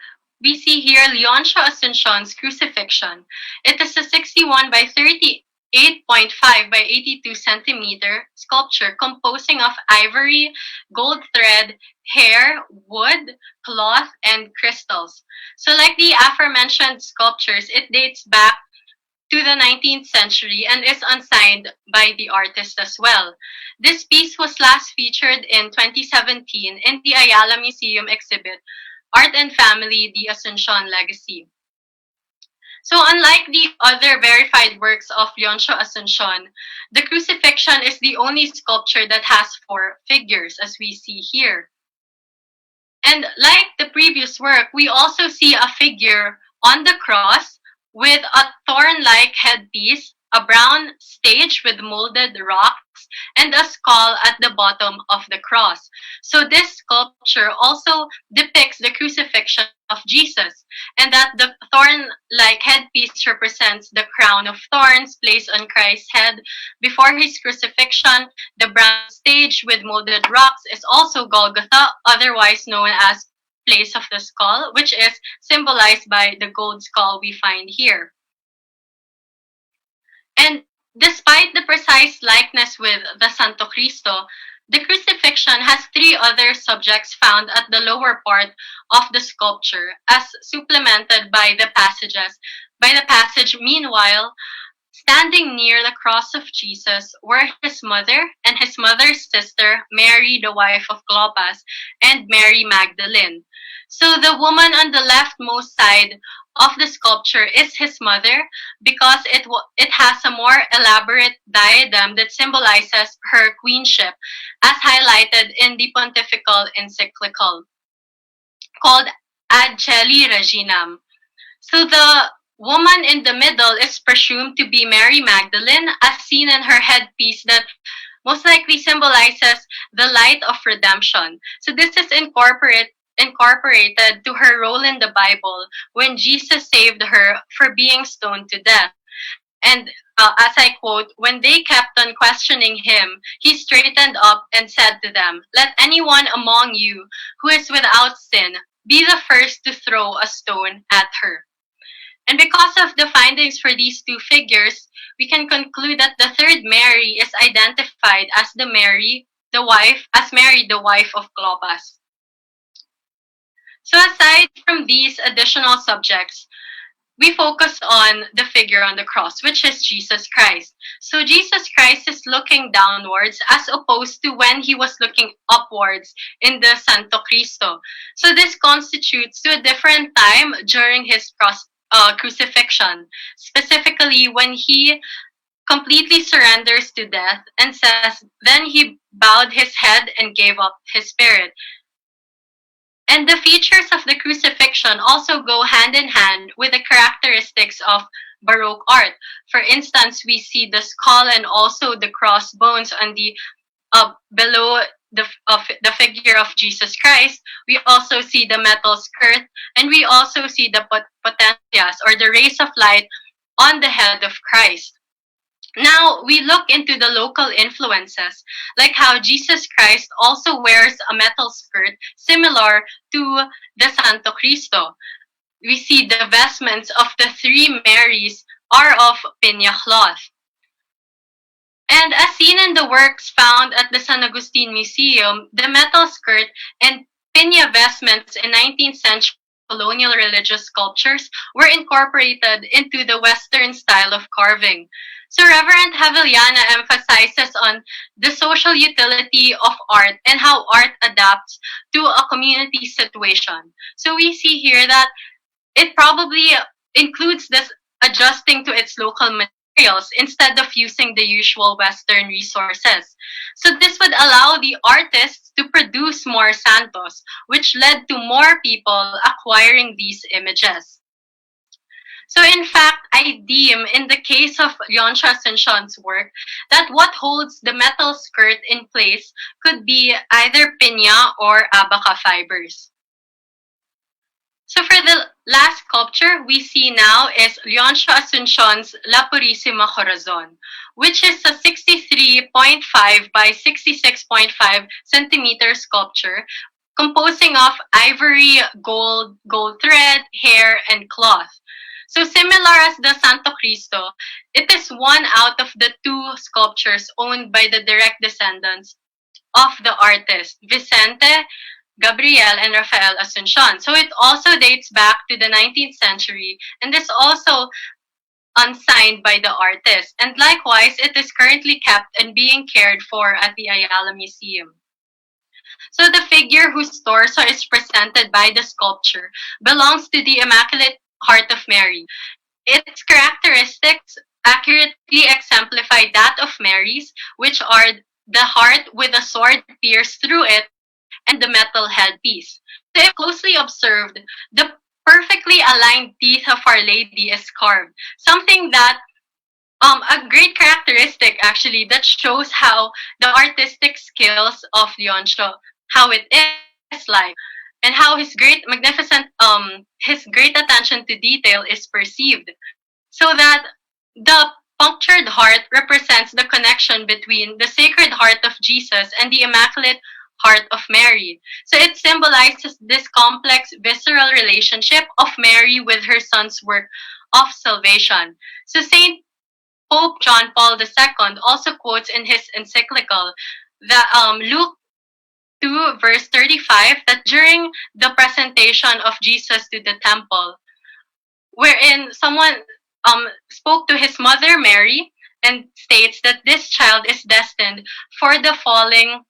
we see here Leoncio Asuncion's Crucifixion. It is a 61 by 38.5 by 82 centimeter sculpture composing of ivory, gold thread, hair, wood, cloth, and crystals. So like the aforementioned sculptures, it dates back to the 19th century and is unsigned by the artist as well. This piece was last featured in 2017 in the Ayala Museum exhibit, Art and Family, the Asuncion Legacy. So unlike the other verified works of Leoncio Asuncion, the Crucifixion is the only sculpture that has 4 figures, as we see here. And like the previous work, we also see a figure on the cross with a thorn-like headpiece, a brown stage with molded rocks, and a skull at the bottom of the cross. So this sculpture also depicts the crucifixion of Jesus, and that the thorn-like headpiece represents the crown of thorns placed on Christ's head before his crucifixion. The brown stage with molded rocks is also Golgotha, otherwise known as place of the skull, which is symbolized by the gold skull we find here. And despite the precise likeness with the Santo Cristo, the crucifixion has 3 other subjects found at the lower part of the sculpture, as supplemented by the passage, meanwhile, standing near the cross of Jesus were his mother and his mother's sister, Mary, the wife of Clopas, and Mary Magdalene. So the woman on the leftmost side of the sculpture is his mother because it has a more elaborate diadem that symbolizes her queenship, as highlighted in the pontifical encyclical called Ad Celi Reginam. So the woman in the middle is presumed to be Mary Magdalene, as seen in her headpiece that most likely symbolizes the light of redemption. So this is incorporated to her role in the Bible when Jesus saved her for being stoned to death. And as I quote, when they kept on questioning him, he straightened up and said to them, "Let anyone among you who is without sin be the first to throw a stone at her." And because of the findings for these 2 figures, we can conclude that the third Mary is identified as Mary, the wife of Clopas. So aside from these additional subjects, we focus on the figure on the cross, which is Jesus Christ. So Jesus Christ is looking downwards as opposed to when he was looking upwards in the Santo Cristo. So this constitutes to a different time during his crucifixion, specifically when he completely surrenders to death and says, "Then he bowed his head and gave up his spirit." And the features of the crucifixion also go hand in hand with the characteristics of Baroque art. For instance, we see the skull and also the crossbones on the below the figure of Jesus Christ. We also see the metal skirt, and we also see the potentias or the rays of light on the head of Christ. Now, we look into the local influences, like how Jesus Christ also wears a metal skirt similar to the Santo Cristo. We see the vestments of the 3 Marys are of piña cloth. And as seen in the works found at the San Agustin Museum, the metal skirt and piña vestments in 19th century colonial religious sculptures were incorporated into the Western style of carving. So Reverend Haviliana emphasizes on the social utility of art and how art adapts to a community situation. So we see here that it probably includes this adjusting to its local materials instead of using the usual Western resources. So this would allow the artists to produce more santos, which led to more people acquiring these images. So in fact, I deem in the case of Leoncio Asuncion's work that what holds the metal skirt in place could be either piña or abaca fibers. So for the last sculpture we see now is Leoncio Asuncion's La Purisima Corazon, which is a 63.5 by 66.5 centimeter sculpture composing of ivory, gold thread, hair, and cloth. So similar as the Santo Cristo, it is one out of the two sculptures owned by the direct descendants of the artist, Vicente, Gabriel, and Rafael Asuncion. So it also dates back to the 19th century and is also unsigned by the artist. And likewise, it is currently kept and being cared for at the Ayala Museum. So the figure whose torso is presented by the sculpture belongs to the Immaculate Heart of Mary. Its characteristics accurately exemplify that of Mary's, which are the heart with a sword pierced through it and the metal headpiece. So if closely observed, the perfectly aligned teeth of Our Lady is carved, something that a great characteristic actually that shows how the artistic skills of Leoncio, how it is like, and how his great attention to detail is perceived. So that the punctured heart represents the connection between the Sacred Heart of Jesus and the Immaculate Heart of Mary. So it symbolizes this complex visceral relationship of Mary with her son's work of salvation. So Saint Pope John Paul II also quotes in his encyclical that Luke 2 verse 35 that during the presentation of Jesus to the temple, wherein someone spoke to his mother Mary and states that this child is destined for the falling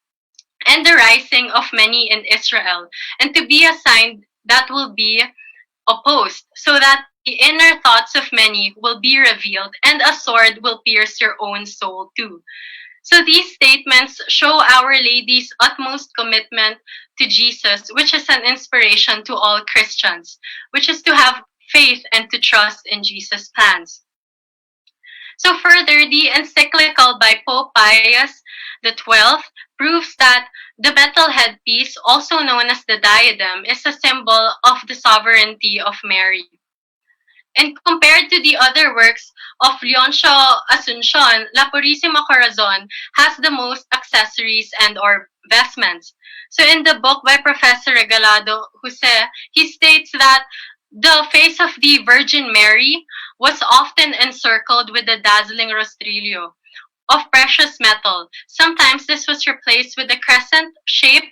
and the rising of many in Israel, and to be a sign that will be opposed, so that the inner thoughts of many will be revealed, and a sword will pierce your own soul too. So these statements show Our Lady's utmost commitment to Jesus, which is an inspiration to all Christians, which is to have faith and to trust in Jesus' plans. So further, the encyclical by Pope Pius XII proves that the metal headpiece, also known as the diadem, is a symbol of the sovereignty of Mary. And compared to the other works of Leoncio Asuncion, La Purisima Corazon has the most accessories and or vestments. So in the book by Professor Regalado Jose, he states that the face of the Virgin Mary was often encircled with a dazzling rostrillo of precious metal. Sometimes this was replaced with a crescent-shaped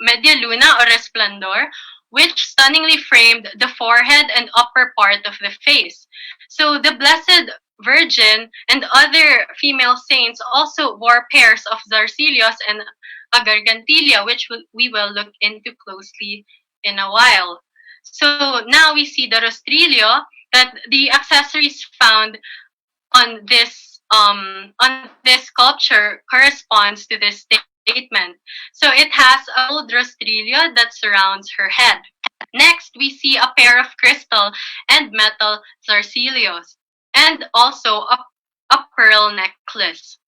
media luna or resplendor, which stunningly framed the forehead and upper part of the face. So the Blessed Virgin and other female saints also wore pairs of zarcillos and a gargantilla, which we will look into closely in a while. So now we see the rostrillo, that the accessories found on this sculpture corresponds to this statement. So it has a gold rostrillo that surrounds her head. Next, we see a pair of crystal and metal zarcillos, and also a pearl necklace.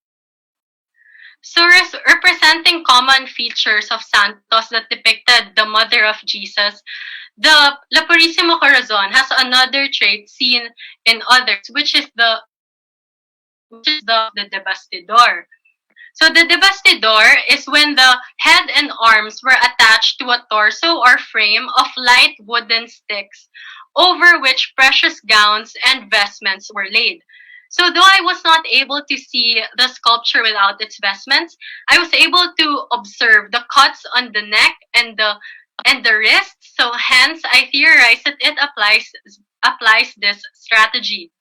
So representing common features of santos that depicted the mother of Jesus, the La Purisima Corazon has another trait seen in others, which is the devastidor. So the devastidor is when the head and arms were attached to a torso or frame of light wooden sticks, over which precious gowns and vestments were laid. So though I was not able to see the sculpture without its vestments, I was able to observe the cuts on the neck and the and the wrist. So hence, I theorize that it applies this strategy.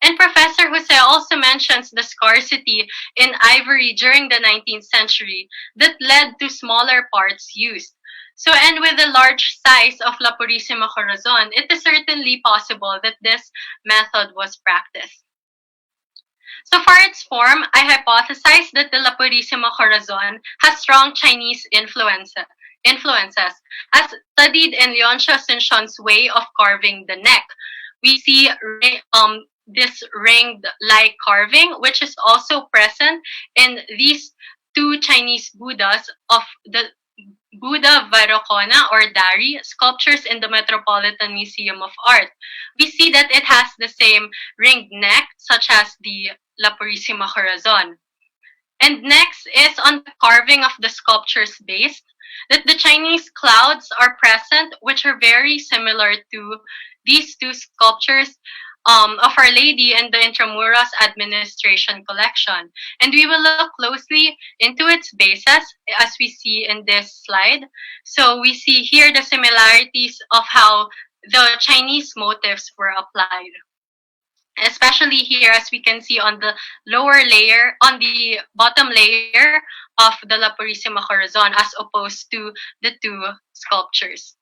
And Professor Jose also mentions the scarcity in ivory during the 19th century that led to smaller parts used. So, and with the large size of La Purisima Corazon, it is certainly possible that this method was practiced. So for its form, I hypothesize that the La Purisima Corazon has strong Chinese influences. As studied in Leoncio Asuncion's way of carving the neck, we see this ringed-like carving, which is also present in these two Chinese Buddhas of the Buddha Vairocana or Dari sculptures in the Metropolitan Museum of Art. We see that it has the same ringed neck, such as the La Purisima Corazon. And next is on the carving of the sculpture's base, that the Chinese clouds are present, which are very similar to these two sculptures of Our Lady in the Intramuros Administration collection. And we will look closely into its bases as we see in this slide. So we see here the similarities of how the Chinese motifs were applied. Especially here, as we can see on the lower layer, on the bottom layer of the La Purisima Corazon as opposed to the two sculptures.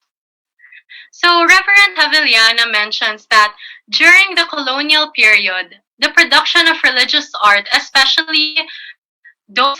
So Reverend Javeliana mentions that during the colonial period, the production of religious art, especially those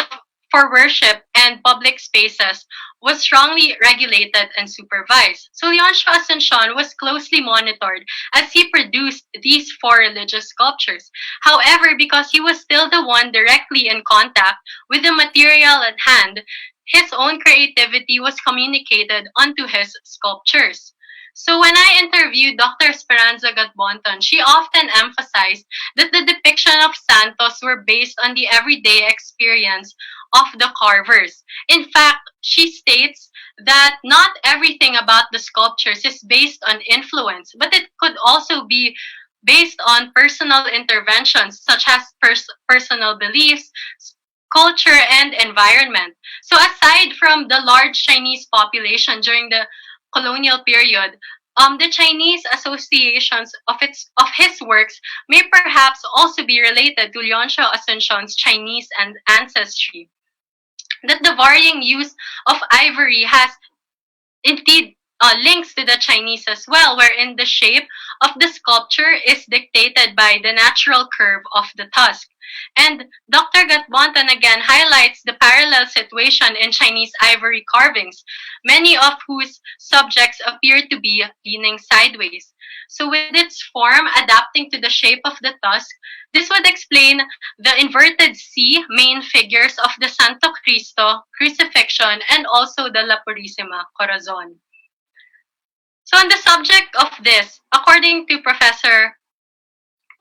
for worship and public spaces, was strongly regulated and supervised. So Leoncio Asuncion was closely monitored as he produced these four religious sculptures. However, because he was still the one directly in contact with the material at hand, his own creativity was communicated onto his sculptures. So when I interviewed Dr. Esperanza Gatbonton, she often emphasized that the depiction of santos were based on the everyday experience of the carvers. In fact, she states that not everything about the sculptures is based on influence, but it could also be based on personal interventions such as personal beliefs, culture, and environment. So aside from the large Chinese population during the colonial period, the Chinese associations of his works may perhaps also be related to Leoncio Asuncion's Chinese ancestry. That the varying use of ivory has indeed links to the Chinese as well, wherein the shape of the sculpture is dictated by the natural curve of the tusk. And Dr. Gatbonton again highlights the parallel situation in Chinese ivory carvings, many of whose subjects appear to be leaning sideways. So with its form adapting to the shape of the tusk, this would explain the inverted C main figures of the Santo Cristo, Crucifixion, and also the La Purisima Corazon. So on the subject of this, according to Professor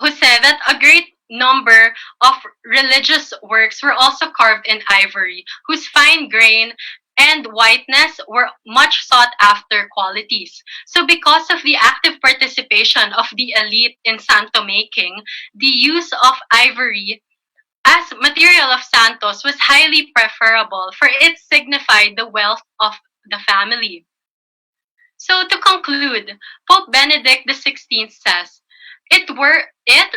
Jose, that a great number of religious works were also carved in ivory, whose fine grain and whiteness were much sought after qualities. So because of the active participation of the elite in santo making, the use of ivory as material of santos was highly preferable, for it signified the wealth of the family. So to conclude, Pope Benedict XVI says, it,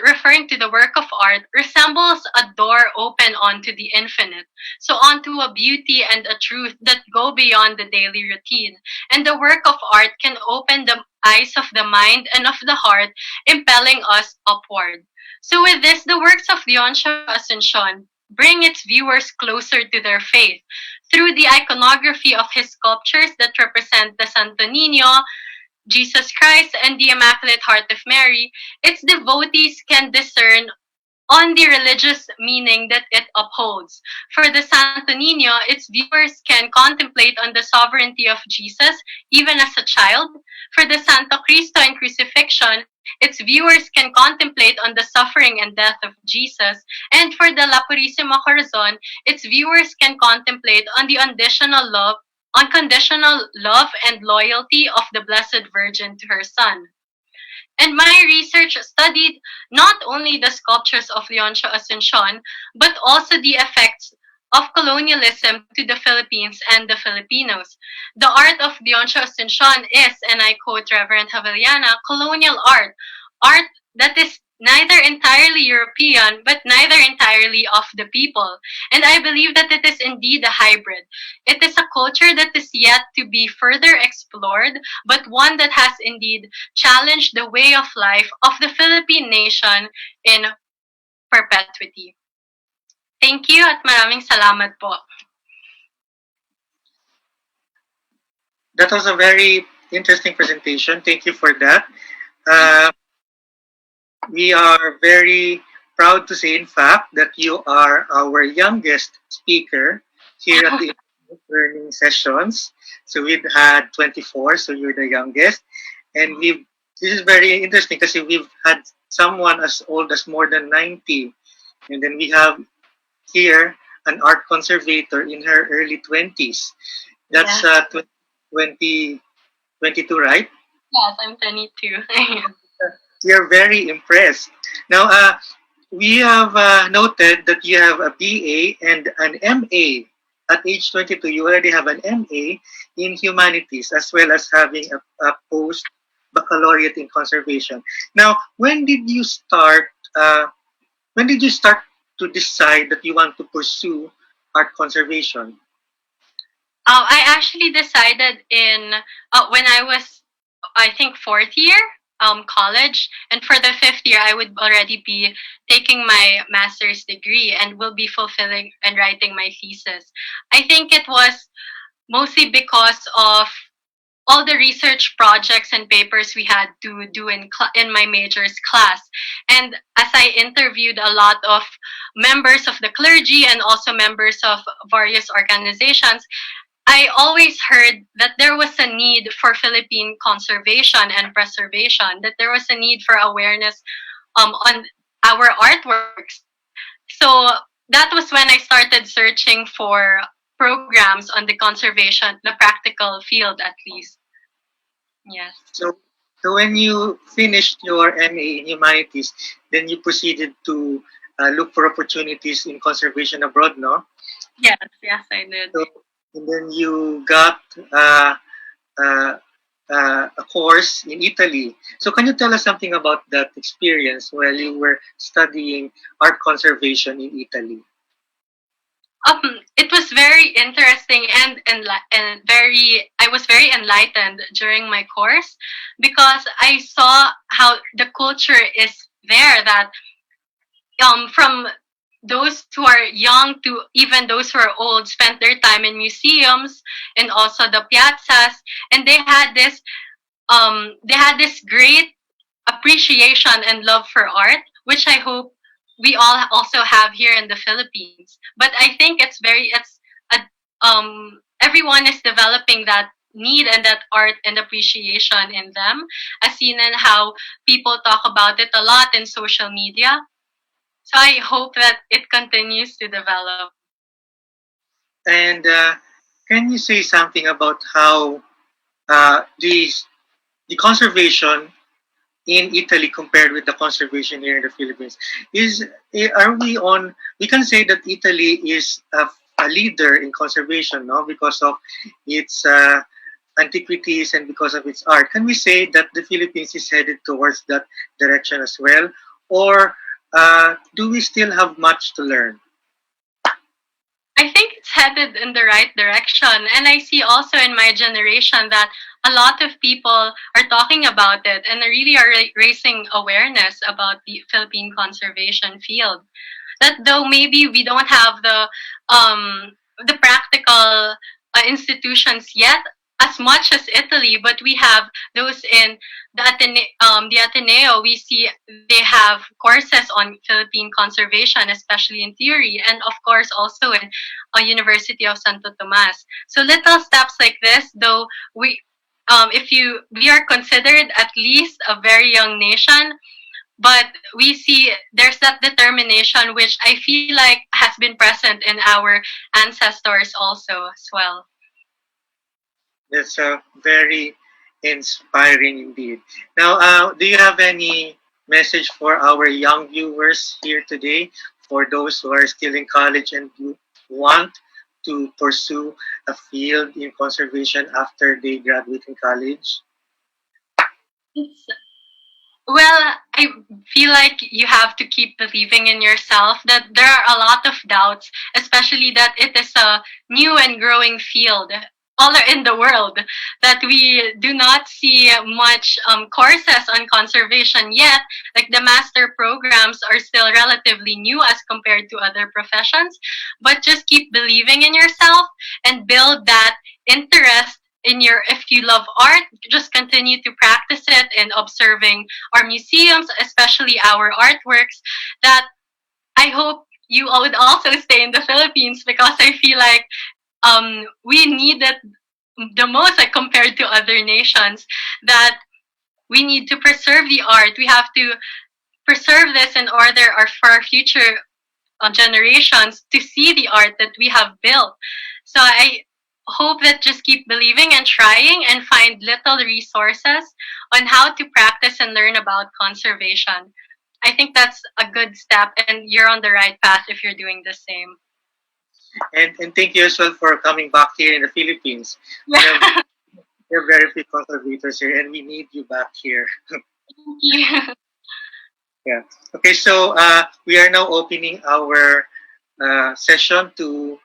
referring to the work of art, resembles a door open onto the infinite, so onto a beauty and a truth that go beyond the daily routine. And the work of art can open the eyes of the mind and of the heart, impelling us upward. So with this, the works of Leoncio Asuncion bring its viewers closer to their faith. Through the iconography of his sculptures that represent the Santo Niño, Jesus Christ, and the Immaculate Heart of Mary, its devotees can discern on the religious meaning that it upholds. For the Santo Niño, its viewers can contemplate on the sovereignty of Jesus, even as a child. For the Santo Cristo and Crucifixion, its viewers can contemplate on the suffering and death of Jesus. And for the La Purisima Corazon, its viewers can contemplate on the unconditional love and loyalty of the Blessed Virgin to her Son. And my research studied not only the sculptures of Leoncio Asuncion, but also the effects of colonialism to the Philippines and the Filipinos. The art of Leoncio Asuncion is, and I quote Reverend Javeliana, colonial art that is neither entirely European but neither entirely of the people. And I believe that it is indeed a hybrid. It is a culture that is yet to be further explored, but one that has indeed challenged the way of life of the Philippine nation in perpetuity. Thank you at maraming salamat po. That was a very interesting presentation. Thank you for that. We are very proud to say, in fact, that you are our youngest speaker here at the learning sessions. So we've had 24, so you're the youngest. And this is very interesting because we've had someone as old as more than 90. And then we have here an art conservator in her early 20s. That's 22, right? Yes, I'm 22. You're very impressed. Now, we have noted that you have a BA and an MA. At age 22, you already have an MA in humanities as well as having a post-baccalaureate in conservation. Now, when did you start to decide that you want to pursue art conservation? I actually decided in when I was, I think, fourth year college, and for the fifth year, I would already be taking my master's degree and will be fulfilling and writing my thesis. I think it was mostly because of all the research projects and papers we had to do in my major's class. And as I interviewed a lot of members of the clergy and also members of various organizations, I always heard that there was a need for Philippine conservation and preservation, that there was a need for awareness on our artworks. So that was when I started searching for programs on the conservation, the practical field at least. Yes. So when you finished your MA in humanities, then you proceeded to look for opportunities in conservation abroad, no? Yes, I did. So, and then you got a course in Italy. So can you tell us something about that experience while you were studying art conservation in Italy? It was very interesting and I was very enlightened during my course because I saw how the culture is there, that from those who are young to even those who are old spent their time in museums and also the piazzas, and they had this great appreciation and love for art, which I hope we all also have here in the Philippines. But I think everyone is developing that need and that art and appreciation in them, as seen in how people talk about it a lot in social media. So I hope that it continues to develop. And can you say something about how the conservation in Italy compared with the conservation here in the Philippines? We can say that Italy is a leader in conservation, no? Because of its antiquities and because of its art. Can we say that the Philippines is headed towards that direction as well? Or do we still have much to learn? I think it's headed in the right direction. And I see also in my generation that a lot of people are talking about it and really are raising awareness about the Philippine conservation field. That though maybe we don't have the practical institutions yet as much as Italy, but we have those in the Ateneo. We see they have courses on Philippine conservation, especially in theory, and of course also in University of Santo Tomas. So little steps like this, though we are considered at least a very young nation, but we see there's that determination which I feel like has been present in our ancestors also as well. That's very inspiring indeed. Now, do you have any message for our young viewers here today, for those who are still in college and want to pursue a field in conservation after they graduate in college? Well, I feel like you have to keep believing in yourself, that there are a lot of doubts, especially that it is a new and growing field all in the world, that we do not see much courses on conservation yet. Like the master programs are still relatively new as compared to other professions, but just keep believing in yourself and build that interest in your, if you love art, just continue to practice it and observing our museums, especially our artworks, that I hope you all would also stay in the Philippines, because I feel like we need it the most, like compared to other nations, that we need to preserve the art. We have to preserve this in order for our future generations to see the art that we have built. So I hope that just keep believing and trying and find little resources on how to practice and learn about conservation. I think that's a good step, and you're on the right path if you're doing the same. And thank you as well for coming back here in the Philippines. Yeah. There are very few conservators here, and we need you back here. Yeah. Yeah. Okay, so we are now opening our session to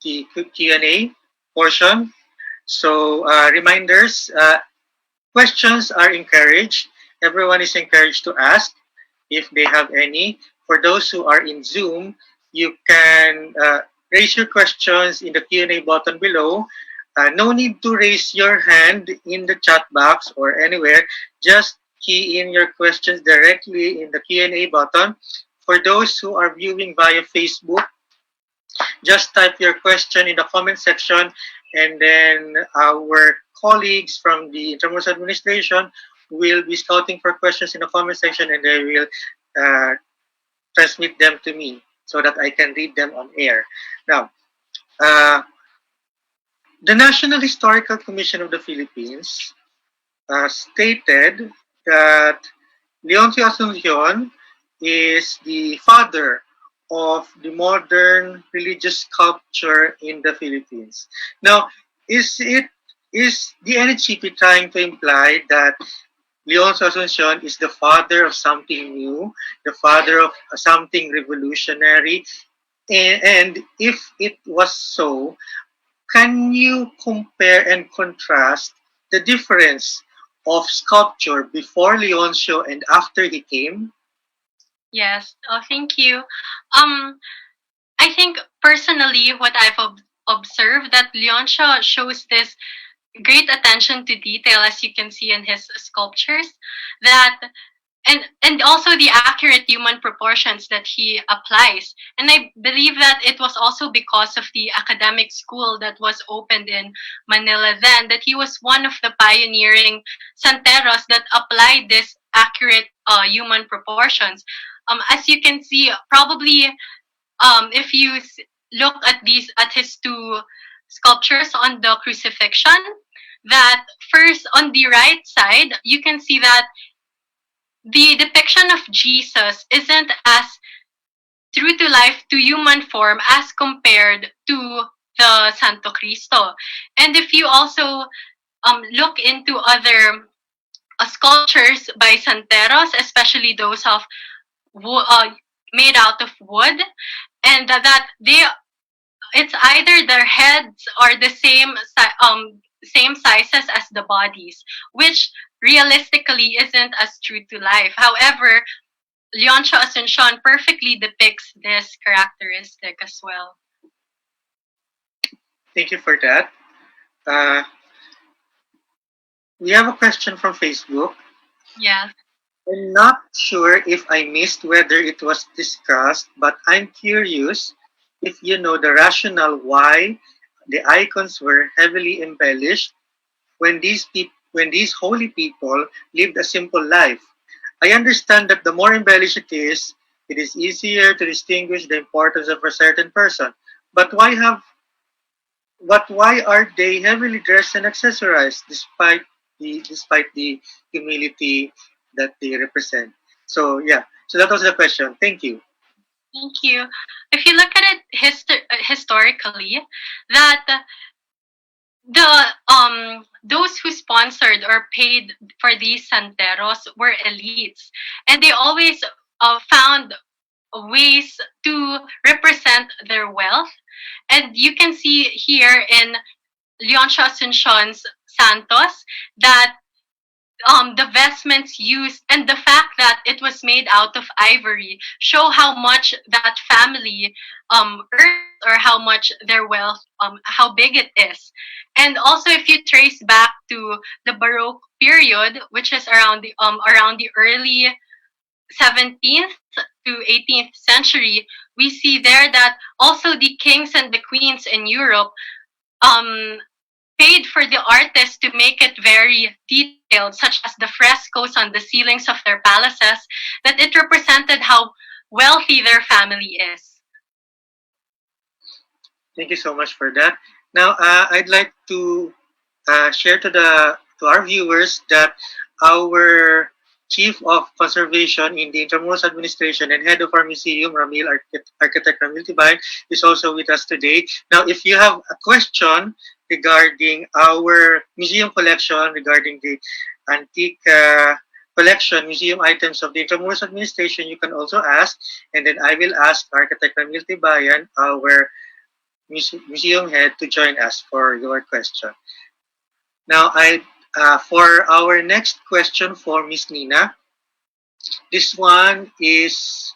the Q&A portion. So reminders, questions are encouraged. Everyone is encouraged to ask if they have any. For those who are in Zoom, you can raise your questions in the Q&A button below. No need to raise your hand in the chat box or anywhere. Just key in your questions directly in the Q&A button. For those who are viewing via Facebook, just type your question in the comment section, and then our colleagues from the Intramuros administration will be scouting for questions in the comment section, and they will transmit them to me so that I can read them on air. Now, the National Historical Commission of the Philippines stated that Leoncio Asuncion is the father of the modern religious sculpture in the Philippines. Now, is the NHCP trying to imply that Leoncio Asuncion is the father of something new, the father of something revolutionary? And if it was so, can you compare and contrast the difference of sculpture before Leoncio and after he came? Yes. Oh, thank you. I think personally, what I've observed, that Leoncio shows this great attention to detail, as you can see in his sculptures, that and also the accurate human proportions that he applies. And I believe that it was also because of the academic school that was opened in Manila then, that he was one of the pioneering santeros that applied this accurate human proportions. As you can see, probably if you look at his two sculptures on the Crucifixion, that first on the right side, you can see that the depiction of Jesus isn't as true to life, to human form, as compared to the Santo Cristo. And if you also look into other sculptures by santeros, especially those of made out of wood, and that it's either their heads are the same sizes as the bodies, which realistically isn't as true to life. However, Leoncio Asuncion perfectly depicts this characteristic as well. Thank you for that. We have a question from Facebook. Yeah. I'm not sure if I missed whether it was discussed, but I'm curious if you know the rationale why the icons were heavily embellished when these holy people lived a simple life. I understand that the more embellished it is easier to distinguish the importance of a certain person. But why are they heavily dressed and accessorized despite the humility that they represent? So yeah, so that was the question. Thank you. Thank you. If you look at it historically that those who sponsored or paid for these santeros were elites, and they always found ways to represent their wealth. And you can see here in Leoncio Asuncion's Santos that the vestments used and the fact that it was made out of ivory show how much that family earns, or how much their wealth, how big it is. And also, if you trace back to the Baroque period, which is around the early 17th to 18th century, we see there that also the kings and the queens in Europe um, paid for the artists to make it very detailed, such as the frescoes on the ceilings of their palaces, that it represented how wealthy their family is. Thank you so much for that. Now, I'd like to share to our viewers that our Chief of Conservation in the Intramuros Administration and Head of our Museum, Architect Ramil Tibay, is also with us today. Now, if you have a question regarding our museum collection, regarding the antique collection, museum items of the Intramuros Administration, you can also ask, and then I will ask Architect Ramil Tibayan, our museum head, to join us for your question. Now, for our next question for Miss Nina, this one is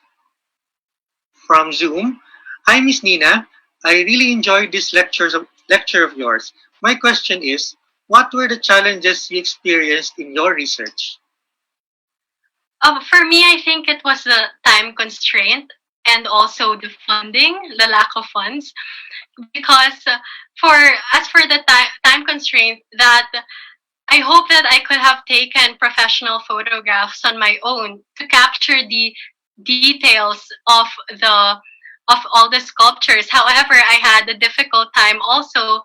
from Zoom. Hi, Miss Nina. I really enjoyed this lecture of yours. My question is, what were the challenges you experienced in your research? For me, I think it was the time constraint and also the funding, the lack of funds. Because as for the time constraint, that I hope that I could have taken professional photographs on my own to capture the details of all the sculptures. However, I had a difficult time also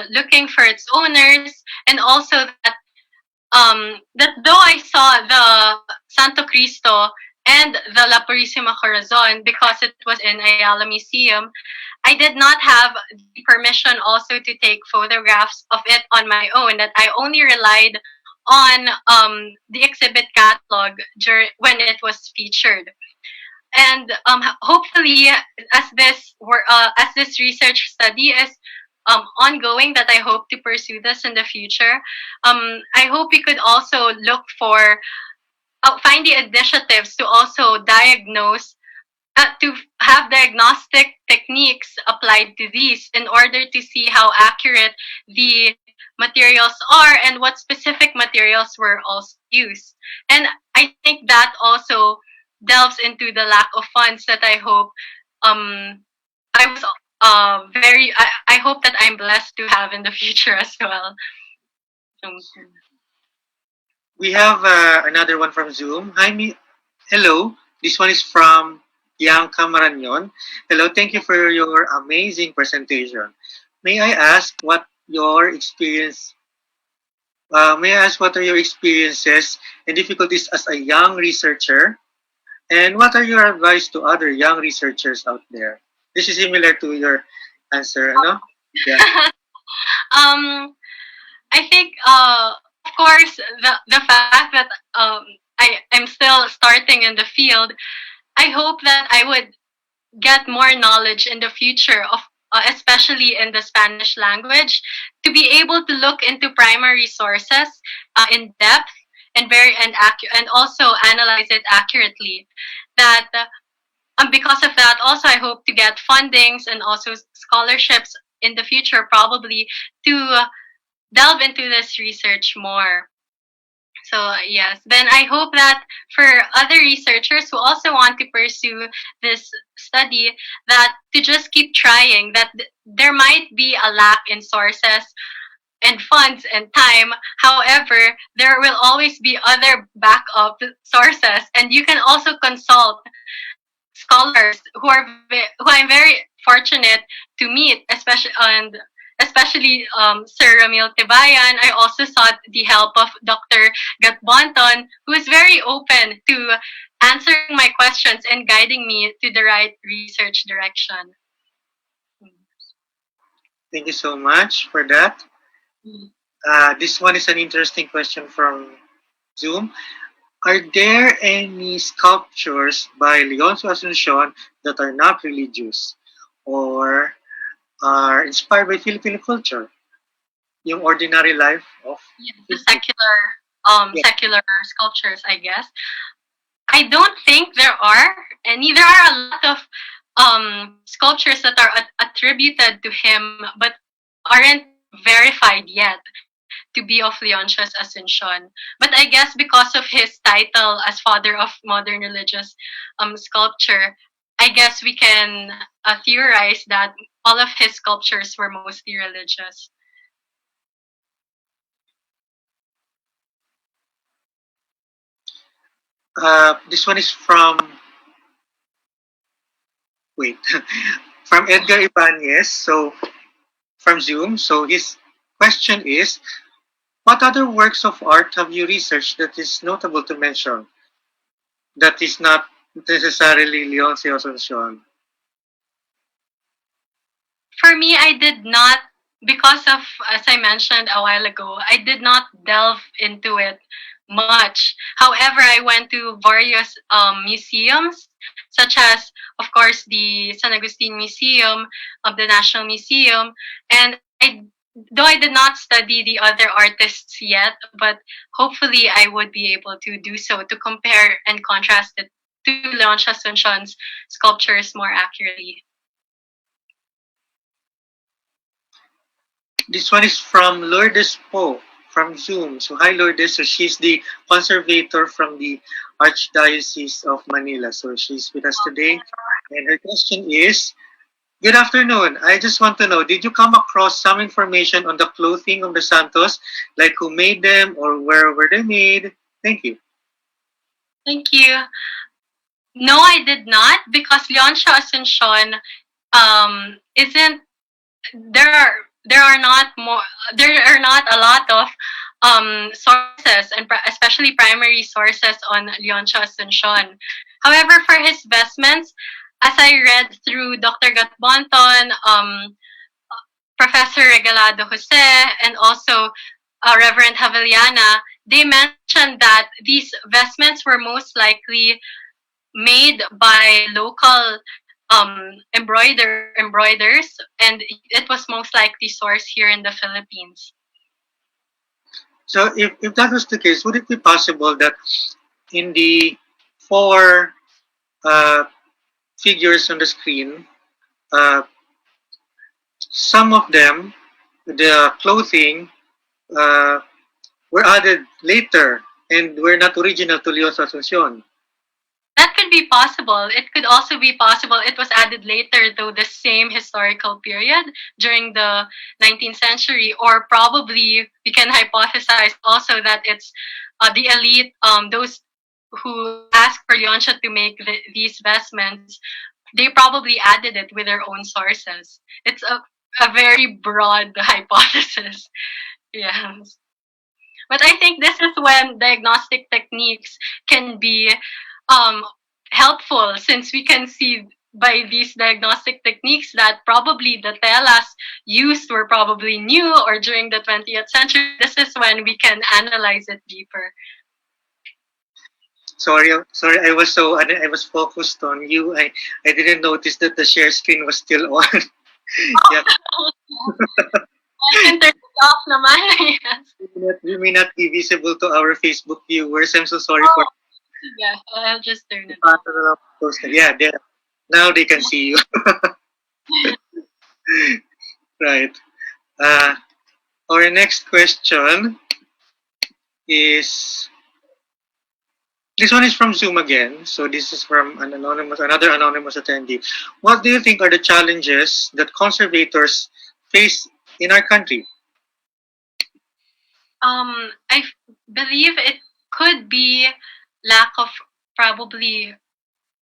looking for its owners, and also that though I saw the Santo Cristo and the La Purisima Corazon because it was in Ayala Museum, I did not have the permission also to take photographs of it on my own, that I only relied on the exhibit catalog when it was featured. And hopefully, as this research study is ongoing, that I hope to pursue this in the future, I hope we could also look for find the initiatives to also diagnose, to have diagnostic techniques applied to these in order to see how accurate the materials are and what specific materials were also used. And I think that also delves into the lack of funds that I hope I was I hope that I'm blessed to have in the future as well. We have another one from Zoom. Hello. This one is from Bianca Marañon. Hello. Thank you for your amazing presentation. May I ask what your experience? May I ask what are your experiences and difficulties as a young researcher, and what are your advice to other young researchers out there? This is similar to your answer, no? Yeah. I think, of course, the fact that I'm still starting in the field, I hope that I would get more knowledge in the future of, especially in the Spanish language, to be able to look into primary sources in depth and and also analyze it accurately. That because of that, also I hope to get fundings and also scholarships in the future, probably to delve into this research more. So yes, then I hope that for other researchers who also want to pursue this study, that to just keep trying, that there might be a lack in sources and funds and time. However, there will always be other backup sources, and you can also consult scholars who I'm very fortunate to meet, especially Sir Ramil Tibayan. I also sought the help of Dr. Gatbonton, who is very open to answering my questions and guiding me to the right research direction. Thank you so much for that. This one is an interesting question from Zoom. Are there any sculptures by Leoncio Asuncion that are not religious or are inspired by Filipino culture? Yung ordinary life of The secular sculptures, I guess. I don't think there are any. There are a lot of sculptures that are attributed to him, but aren't verified yet to be of Leoncio Asuncion. But I guess because of his title as father of modern religious sculpture, I guess we can theorize that all of his sculptures were mostly religious. This one is from from Edgar Ibanez. So from Zoom. So his question is, what other works of art have you researched that is notable to mention? That is not necessarily Leoncio Asuncion. For me, I did not, because of, as I mentioned a while ago, I did not delve into it much. However, I went to various museums, such as, of course, the San Agustin Museum of the National Museum, and though I did not study the other artists yet, but hopefully I would be able to do so to compare and contrast it to Leoncio Asuncion's sculptures more accurately. This one is from Lourdes Po from Zoom. So hi Lourdes. So she's the conservator from the Archdiocese of Manila. So she's with us today. And her question is, good afternoon. I just want to know, did you come across some information on the clothing of the santos, like who made them or where were they made? Thank you. Thank you. No, I did not, because Leoncio Asuncion isn't there are not a lot of sources, and especially primary sources on Leoncio Asuncion. However, for his vestments, as I read through Dr. Gatbonton, Professor Regalado Jose, and also Reverend Haveliana, they mentioned that these vestments were most likely made by local embroiders, and it was most likely sourced here in the Philippines. So if that was the case, would it be possible that in the four figures on the screen, some of them, the clothing, were added later and were not original to Leoncio Asuncion? That could be possible. It could also be possible it was added later, though the same historical period during the 19th century, or probably we can hypothesize also that it's the elite, those who asked for Leoncio to make these vestments, they probably added it with their own sources. It's a very broad hypothesis. Yes. But I think this is when diagnostic techniques can be helpful, since we can see by these diagnostic techniques that probably the telas used were probably new or during the 20th century. This is when we can analyze it deeper. Sorry, I was focused on you. I didn't notice that the share screen was still on. Yeah. I can turn it off naman. Yes. We may not be visible to our Facebook viewers. I'm so sorry for. Yeah, I'll just turn it off. Yeah, now they can see you. Right. Our next question is, this one is from Zoom again. So this is from another anonymous attendee. What do you think are the challenges that conservators face in our country? I believe it could be lack of probably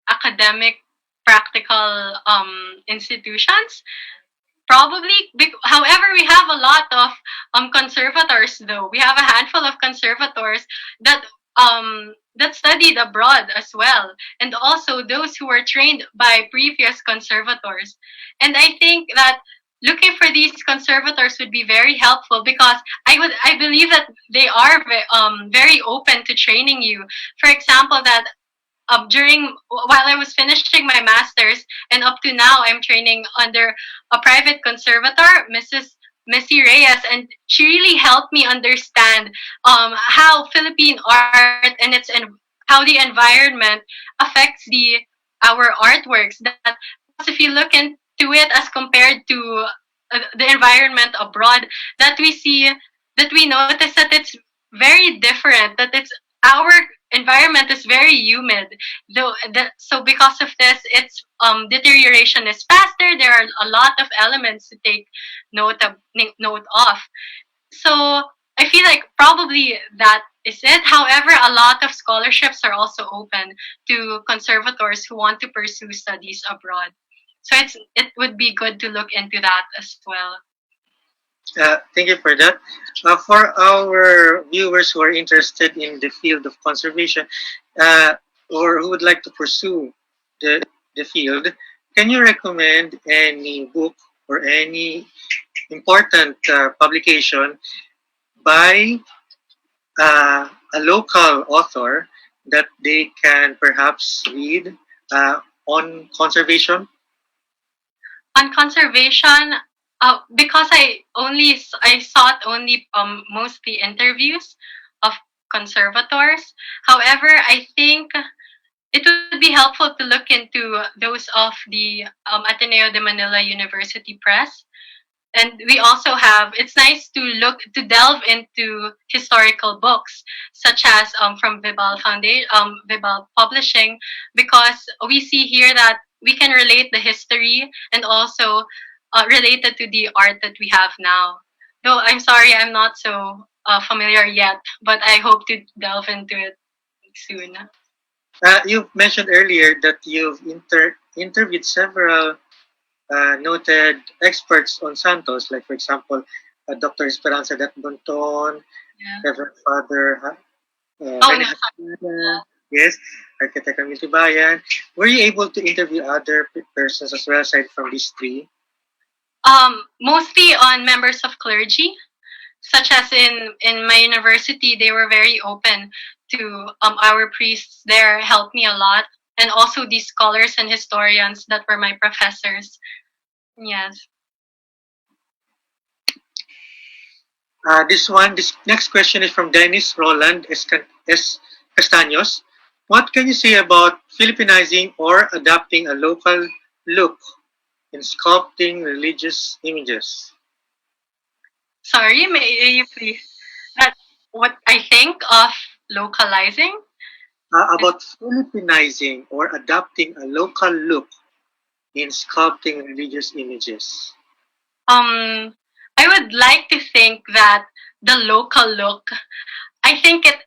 academic practical institutions. Probably, however, we have a lot of conservators, though. We have a handful of conservators that studied abroad as well, and also those who were trained by previous conservators. And I think that looking for these conservators would be very helpful, because I believe that they are very open to training you. For example, that while I was finishing my master's and up to now, I'm training under a private conservator, Missy Reyes, and she really helped me understand how Philippine art and how the environment affects our artworks. That if you look into it as compared to the environment abroad, that we notice that it's very different. That it's our environment is very humid. So because of this, its deterioration is faster. There are a lot of elements to take note of. So I feel like probably that is it. However, a lot of scholarships are also open to conservators who want to pursue studies abroad. So it would be good to look into that as well. Thank you for that. For our viewers who are interested in the field of conservation, or who would like to pursue the field, can you recommend any book or any important publication by a local author that they can perhaps read on conservation? On conservation, because I sought only mostly interviews of conservators. However, I think it would be helpful to look into those of the Ateneo de Manila University Press. And we also have, it's nice to delve into historical books, such as from Vibal Foundation, Vibal Publishing, because we see here that we can relate the history and also relate it to the art that we have now. Though I'm sorry, I'm not so familiar yet, but I hope to delve into it soon. You mentioned earlier that you've interviewed several noted experts on Santos, like for example, Dr. Esperanza Bonton, Reverend Father yes, Architect Camille Tibayan. Were you able to interview other persons as well, aside from these three? Mostly on members of clergy, such as in my university, they were very open to our priests there, helped me a lot, and also these scholars and historians that were my professors. Yes. This next question is from Dennis Roland S. Castaños. What can you say about Filipinizing or adopting a local look in sculpting religious images? Sorry, may you please? What I think of localizing? About Filipinizing or adopting a local look in sculpting religious images. I would like to think that the local look, I think it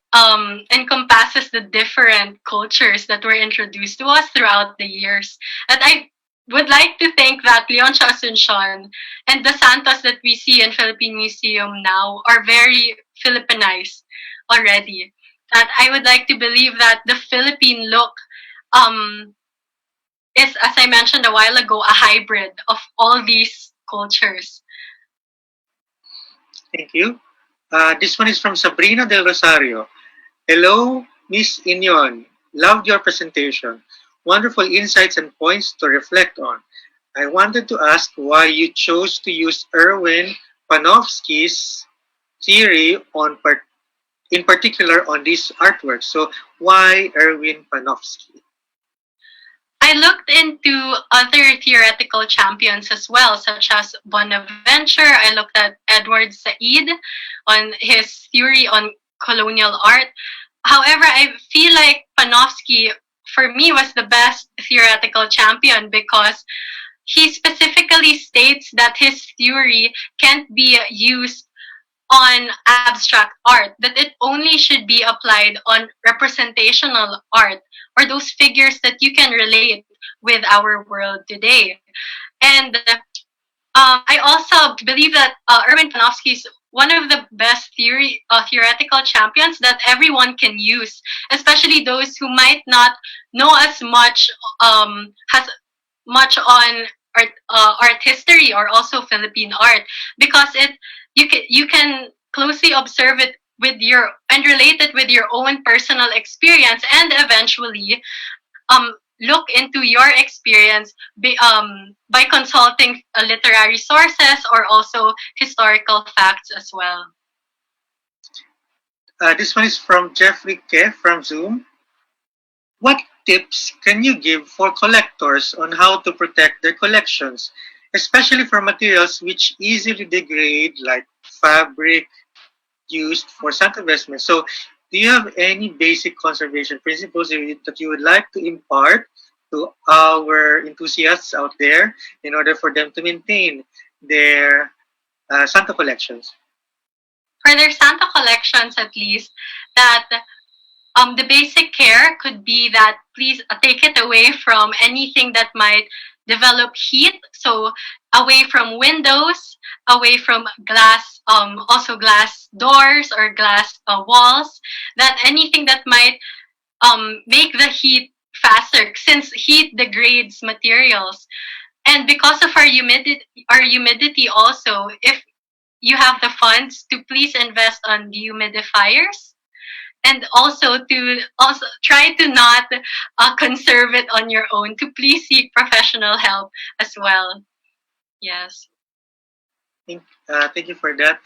encompasses the different cultures that were introduced to us throughout the years. And I would like to think that Leoncio Asuncion and the santos that we see in Philippine Museum now are very Filipinized already. That I would like to believe that the Philippine look is, as I mentioned a while ago, a hybrid of all these cultures. Thank you. This one is from Sabrina Del Rosario. Hello, Miss Ynion. Loved your presentation. Wonderful insights and points to reflect on. I wanted to ask why you chose to use Erwin Panofsky's theory in particular on this artwork. So why Erwin Panofsky? I looked into other theoretical champions as well, such as Bonaventure. I looked at Edward Said on his theory on colonial art. However, I feel like Panofsky, for me, was the best theoretical champion because he specifically states that his theory can't be used on abstract art, that it only should be applied on representational art, or those figures that you can relate with our world today. And I also believe that Erwin Panofsky is one of the best theoretical champions that everyone can use, especially those who might not know as much has much on art history or also Philippine art, because you can closely observe it with your and relate it with your own personal experience, and eventually look into your experience by consulting literary sources or also historical facts as well. This one is from Jeffrey K from Zoom. What tips can you give for collectors on how to protect their collections, especially for materials which easily degrade, like fabric used for Santa investment? So, do you have any basic conservation principles that you would like to impart to our enthusiasts out there in order for them to maintain their Santa collections? For their Santa collections, at least, that the basic care could be that please take it away from anything that might develop heat. So away from windows, away from glass, also glass doors or glass walls. That anything that might make the heat faster, since heat degrades materials. And because of our humidity also, if you have the funds, to please invest on dehumidifiers, and also to also try to not conserve it on your own, to please seek professional help as well. Yes. Thank you for that.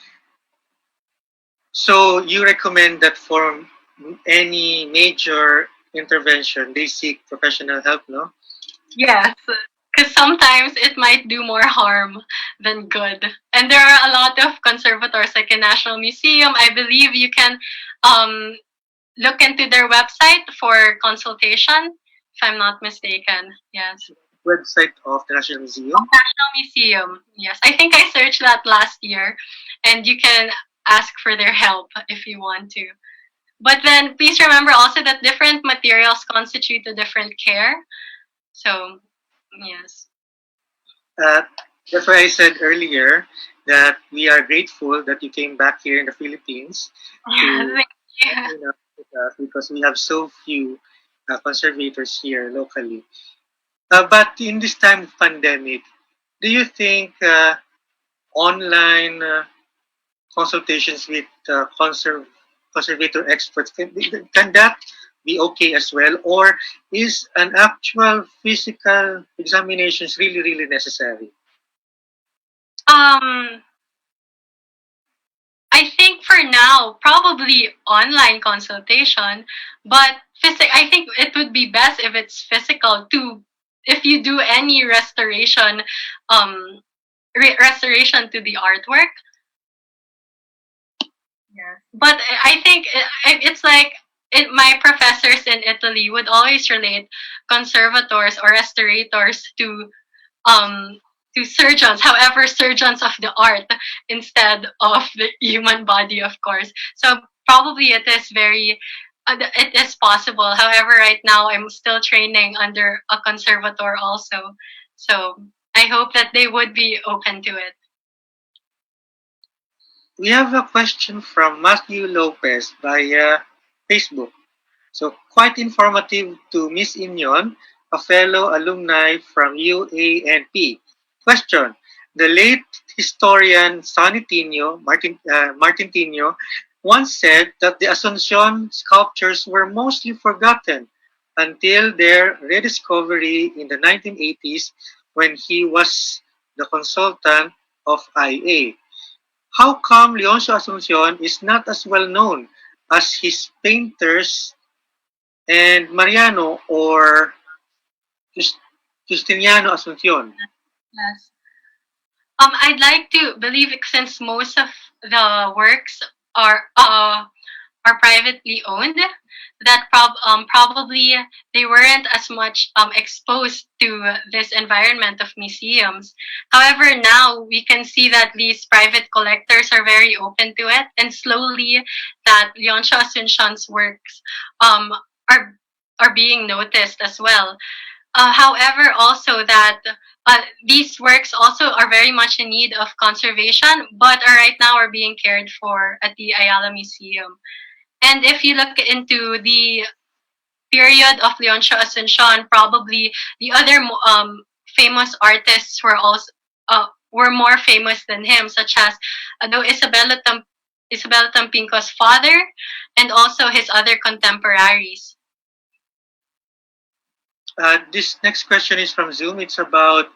So you recommend that for any major intervention, they seek professional help, no? Yes, because sometimes it might do more harm than good. And there are a lot of conservators, like in National Museum. I believe you can look into their website for consultation, if I'm not mistaken. Yes. Website of the National Museum? National Museum, yes. I think I searched that last year, and you can ask for their help if you want to. But then please remember also that different materials constitute a different care. So, yes. That's why I said earlier that we are grateful that you came back here in the Philippines to because we have so few conservators here locally. But in this time of pandemic, do you think online consultations with conservator experts can that be okay as well, or is an actual physical examinations really necessary? I think for now, probably online consultation, but I think it would be best if it's physical too. If you do any restoration, restoration to the artwork. Yeah. But I think it's like my professors in Italy would always relate conservators or restorators to surgeons, however, surgeons of the art instead of the human body, of course. So probably it is possible. However, right now I'm still training under a conservator also. So I hope that they would be open to it. We have a question from Matthew Lopez via Facebook. So quite informative to Miss Ynion, a fellow alumni from UANP. Question: the late historian Sonny Martin Niño once said that the Asuncion sculptures were mostly forgotten until their rediscovery in the 1980s when he was the consultant of IA. How come Leoncio Asuncion is not as well known as his painters and Mariano or Justiniano Asuncion? Yes. I'd like to believe, since most of the works are privately owned, that probably they weren't as much exposed to this environment of museums. However, now we can see that these private collectors are very open to it, and slowly that Leoncio Asuncion's works are being noticed as well. However, also that these works also are very much in need of conservation, but right now are being cared for at the Ayala Museum. And if you look into the period of Leoncio Asuncion, probably the other famous artists were more famous than him, such as Isabella Tampinco's father and also his other contemporaries. This next question is from Zoom. It's about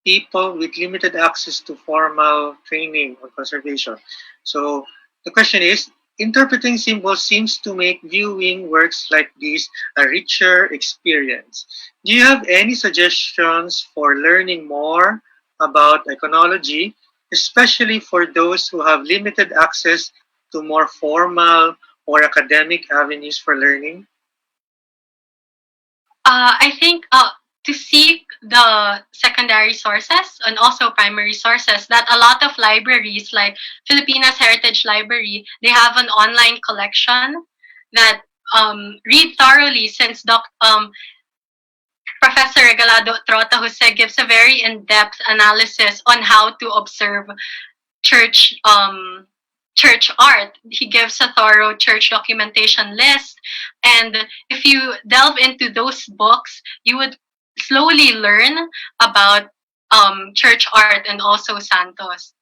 people with limited access to formal training on conservation. So the question is, interpreting symbols seems to make viewing works like this a richer experience. Do you have any suggestions for learning more about iconology, especially for those who have limited access to more formal or academic avenues for learning? I think to seek the secondary sources and also primary sources, that a lot of libraries like Filipinas Heritage Library, they have an online collection that read thoroughly, since Professor Regalado Trota Jose gives a very in-depth analysis on how to observe church church art. He gives a thorough church documentation list, and if you delve into those books, you would slowly learn about church art and also santos.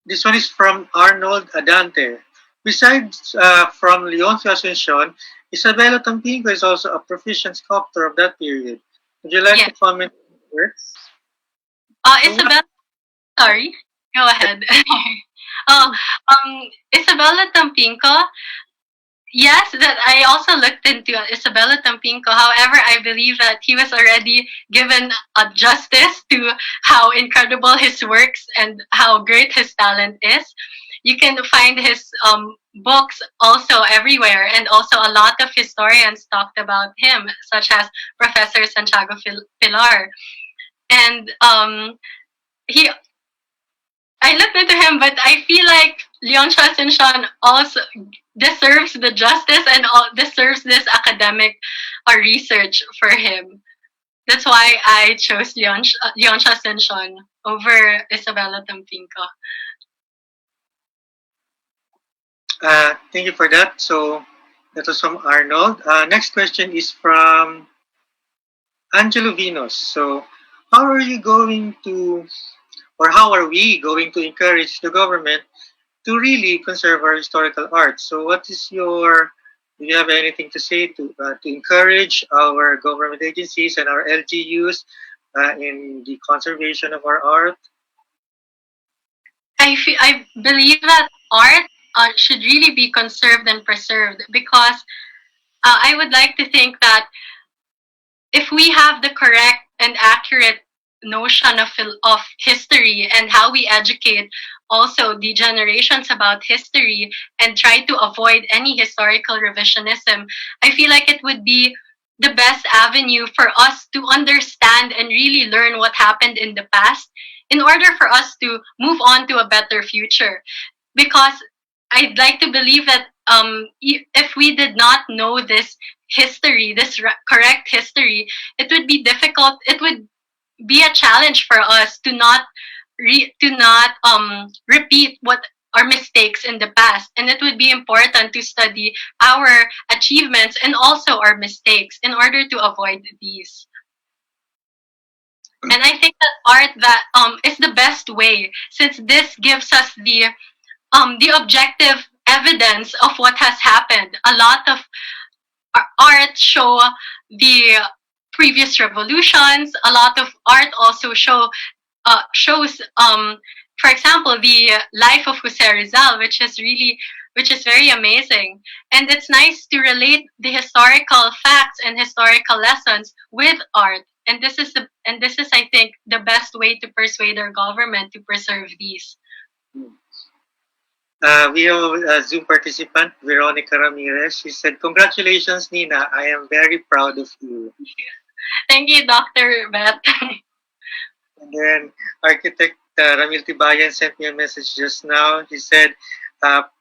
This one is from Arnold Adante. Besides from Leoncio Asuncion, Isabella Tampinco is also a proficient sculptor of that period. Would you like to comment on her works? Isabella, sorry, go ahead. Isabella Tampinco, yes, that I also looked into Isabella Tampinco. However, I believe that he was already given a justice to how incredible his works and how great his talent is. You can find his books also everywhere, and also a lot of historians talked about him, such as Professor Santiago Pilar. And I looked into him, but I feel like Leoncio Asuncion also deserves the justice and deserves this academic research for him. That's why I chose Leoncio Asuncion over Isabella Tampinco. Thank you for that. So that was from Arnold. Next question is from Angelo Vinos. So how are you going to, or how are we going to encourage the government to really conserve our historical art? So what is your, do you have anything to say to encourage our government agencies and our LGUs in the conservation of our art? I believe that art should really be conserved and preserved, because I would like to think that if we have the correct and accurate notion of history and how we educate also the generations about history and try to avoid any historical revisionism, I feel like it would be the best avenue for us to understand and really learn what happened in the past in order for us to move on to a better future. Because I'd like to believe that if we did not know this history, this correct history, it would be difficult. It would be a challenge for us to not repeat what our mistakes in the past, and it would be important to study our achievements and also our mistakes in order to avoid these. And I think that art that is the best way, since this gives us the objective evidence of what has happened. A lot of art show the previous revolutions. A lot of art also shows, for example, the life of Jose Rizal, which is very amazing. And it's nice to relate the historical facts and historical lessons with art. And this is I think the best way to persuade our government to preserve these. We have a Zoom participant, Veronica Ramirez. She said, "Congratulations, Nina. I am very proud of you." Thank you, Dr. Beth. And then architect Ramil Tibayan sent me a message just now. He said,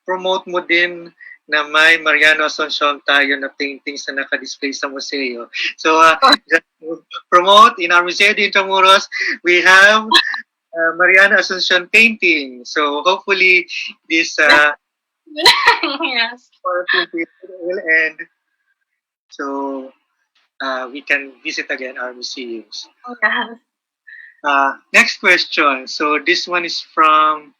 promote mo din na may Mariano Asuncion tayo na paintings na naka-display sa museo. So, just to promote, in our Museo de Intramuros, we have Mariana Asuncion painting. So hopefully this yes. will end. So we can visit again our museums. Yeah. Next question. So this one is from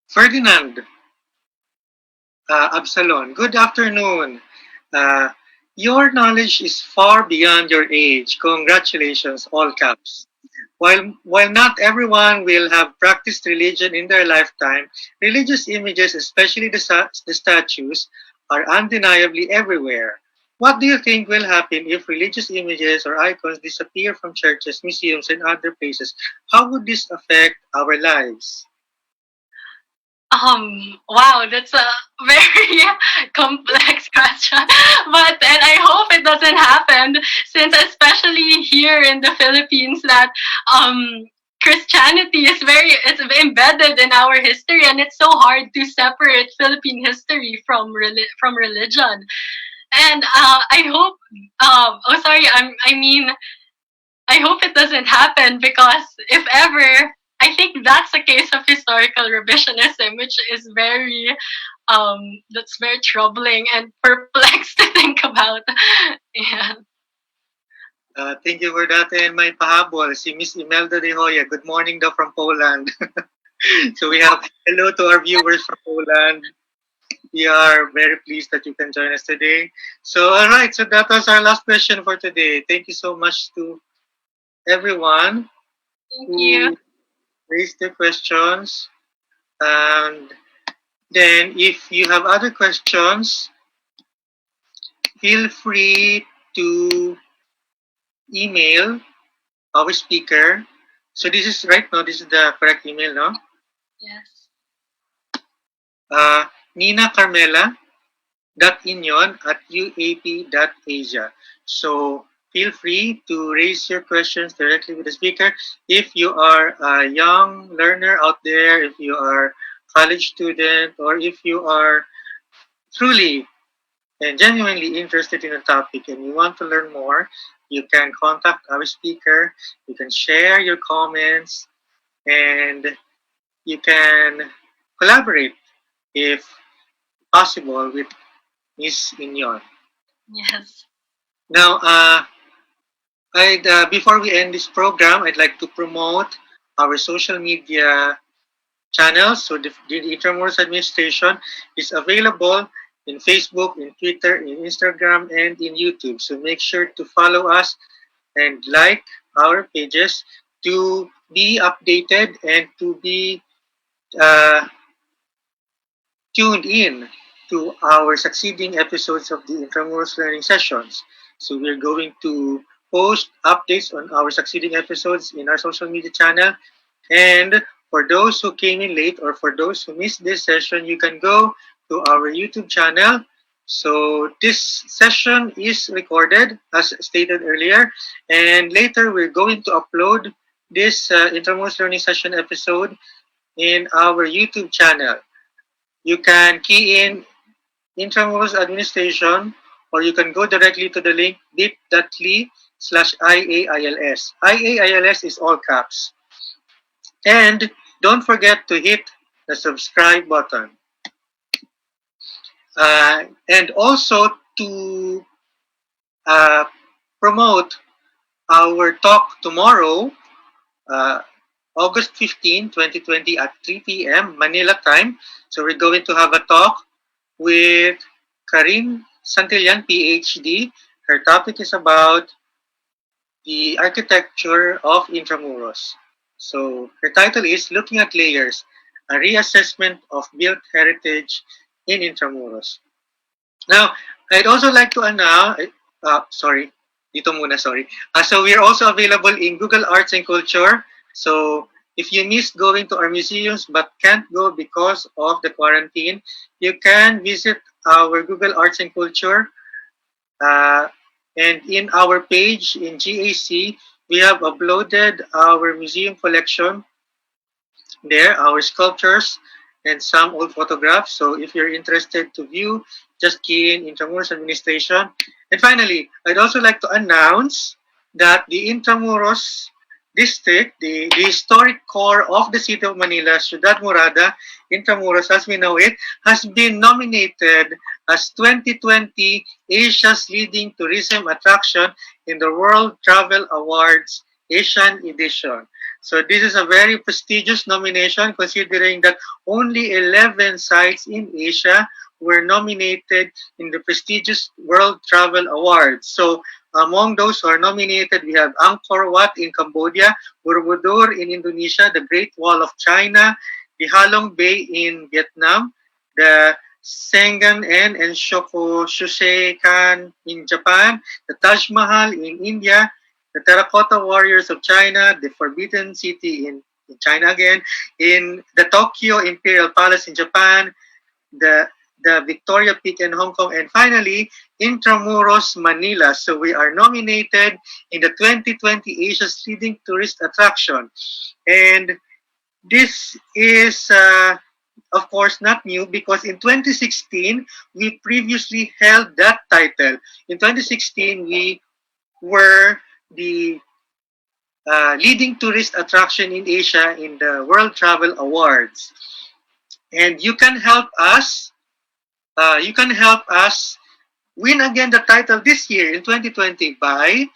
Ferdinand Absalon. Good afternoon. Uh, your knowledge is far beyond your age. Congratulations, all caps. While not everyone will have practiced religion in their lifetime, religious images, especially the statues, are undeniably everywhere. What do you think will happen if religious images or icons disappear from churches, museums, and other places? How would this affect our lives? Wow, that's a very complex question. And I hope it doesn't happen, since especially here in the Philippines that Christianity is it's embedded in our history, and it's so hard to separate Philippine history from from religion. And I hope oh sorry, I mean I hope it doesn't happen, because if ever, I think that's a case of historical revisionism, which is that's very troubling and perplexed to think about. Yeah. Thank you for that. And may pahabol, si Miss Imelda de Hoya. Good morning daw from Poland. So we have hello to our viewers from Poland. We are very pleased that you can join us today. So, all right. So that was our last question for today. Thank you so much to everyone Thank you. raised their questions. And then if you have other questions, feel free to email our speaker. So this is right now, this is the correct email, no? Yes. Nina Carmela.Ynion@uap.asia. So feel free to raise your questions directly with the speaker. If you are a young learner out there, if you are a college student, or if you are truly and genuinely interested in a topic and you want to learn more, you can contact our speaker, you can share your comments, and you can collaborate if possible with Miss Ynion. Yes. Now, before we end this program, I'd like to promote our social media channels. So the Intramuros administration is available in Facebook, in Twitter, in Instagram, and in YouTube. So make sure to follow us and like our pages to be updated and to be tuned in to our succeeding episodes of the Intramuros Learning Sessions. So we're going to post updates on our succeeding episodes in our social media channel. And for those who came in late or for those who missed this session, you can go to our YouTube channel. So this session is recorded, as stated earlier, and later we're going to upload this Intramuros Learning Session episode in our YouTube channel. You can key in Intramuros Administration, or you can go directly to the link bit.ly/IAILS. IAILS is all caps. And don't forget to hit the subscribe button. And also to promote our talk tomorrow, August 15, 2020 at 3 p.m. Manila time. So we're going to have a talk with Karin Santillan, PhD. Her topic is about the architecture of Intramuros. So her title is Looking at Layers, a Reassessment of Built Heritage in Intramuros. Now, I'd also like to announce, so we're also available in Google Arts and Culture. So if you missed going to our museums but can't go because of the quarantine, you can visit our Google Arts and Culture. And in our page in GAC, we have uploaded our museum collection there, our sculptures, and some old photographs. So if you're interested to view, just key in Intramuros Administration. And finally, I'd also like to announce that the Intramuros district, the historic core of the city of Manila, Ciudad Morada, Intramuros as we know it, has been nominated as 2020 Asia's leading tourism attraction in the World Travel Awards Asian edition. So this is a very prestigious nomination considering that only 11 sites in Asia were nominated in the prestigious World Travel Awards. So among those who are nominated, we have Angkor Wat in Cambodia, Borobudur in Indonesia, the Great Wall of China, the Halong Bay in Vietnam, the Sengan-en and Shokuseikan in Japan, the Taj Mahal in India, the Terracotta Warriors of China, the Forbidden City in China again, in the Tokyo Imperial Palace in Japan, the Victoria Peak in Hong Kong, and finally, Intramuros, Manila. So we are nominated in the 2020 Asia's leading tourist attraction. And this is, of course, not new because in 2016, we previously held that title. In 2016, we were the leading tourist attraction in Asia in the World Travel Awards. And you can help us win again the title this year in 2020 by,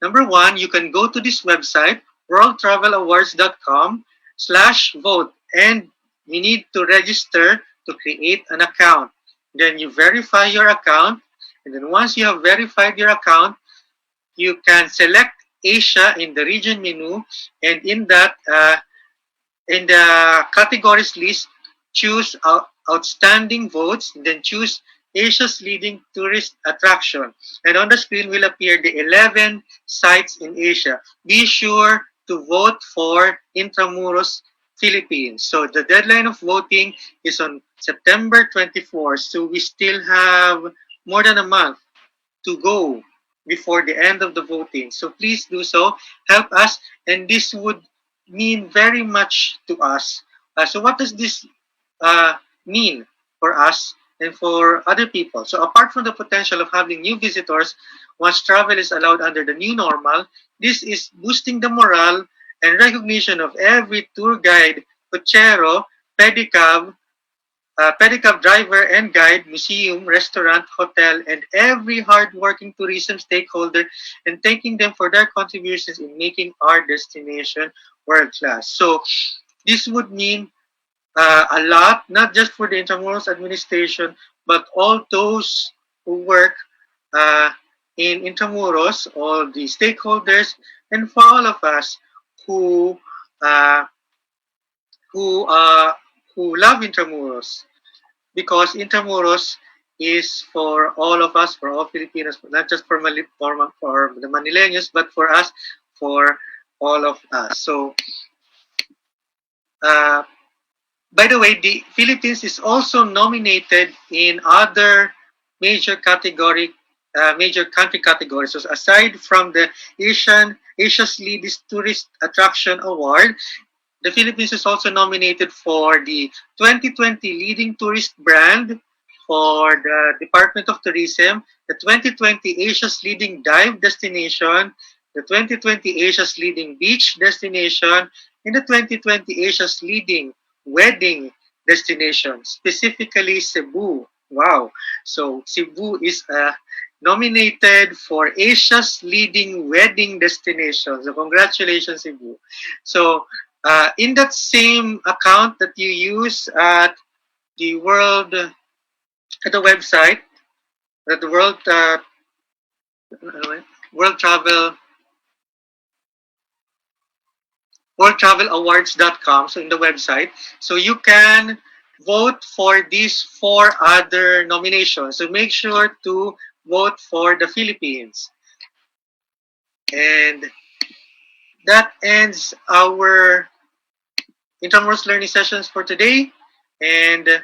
number one, you can go to this website, worldtravelawards.com/vote, and you need to register to create an account. Then you verify your account, and then once you have verified your account, you can select Asia in the region menu, and in that, in the categories list, choose outstanding votes, then choose Asia's leading tourist attraction. And on the screen will appear the 11 sites in Asia. Be sure to vote for Intramuros, Philippines. So the deadline of voting is on September 24th. So we still have more than a month to go before the end of the voting. So please do so. Help us. And this would mean very much to us. So what does this mean for us and for other people? So apart from the potential of having new visitors once travel is allowed under the new normal, this is boosting the morale and recognition of every tour guide, cochero, pedicab driver and guide, museum, restaurant, hotel, and every hardworking tourism stakeholder, and thanking them for their contributions in making our destination world class. So this would mean a lot, not just for the Intramuros administration, but all those who work in Intramuros, all the stakeholders, and for all of us who love Intramuros, because Intramuros is for all of us, for all Filipinos, not just for the Manileños, but for us, for all of us. So, by the way, the Philippines is also nominated in other major country categories. So aside from the Asia's Leading Tourist Attraction Award, the Philippines is also nominated for the 2020 Leading Tourist Brand for the Department of Tourism, the 2020 Asia's Leading Dive Destination, the 2020 Asia's Leading Beach Destination, and the 2020 Asia's Leading Wedding Destination, specifically Cebu. Wow. So Cebu is nominated for Asia's Leading Wedding Destination. So congratulations, Cebu. So in that same account that you use at the website, at the worldtravelawards.com, so in the website, so you can vote for these 4 other nominations. So make sure to vote for the Philippines. And that ends our Intramuros learning sessions for today. And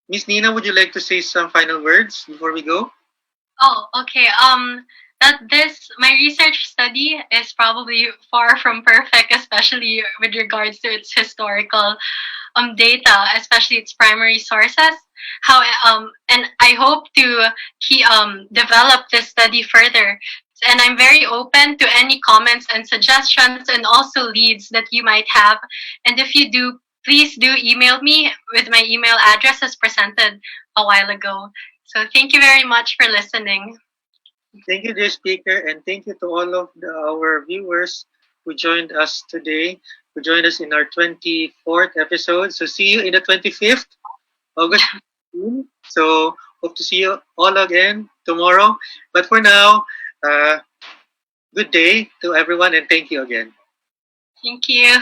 Miss Nina, would you like to say some final words before we go? Oh, okay. My research study is probably far from perfect, especially with regards to its historical data, especially its primary sources. And I hope to develop this study further. And I'm very open to any comments and suggestions and also leads that you might have. And if you do, please do email me with my email address as presented a while ago. So thank you very much for listening. Thank you, dear speaker, and thank you to all of our viewers who joined us today, who joined us in our 24th episode. So see you in the 25th, August 15. So hope to see you all again tomorrow. But for now, good day to everyone, and thank you again. Thank you.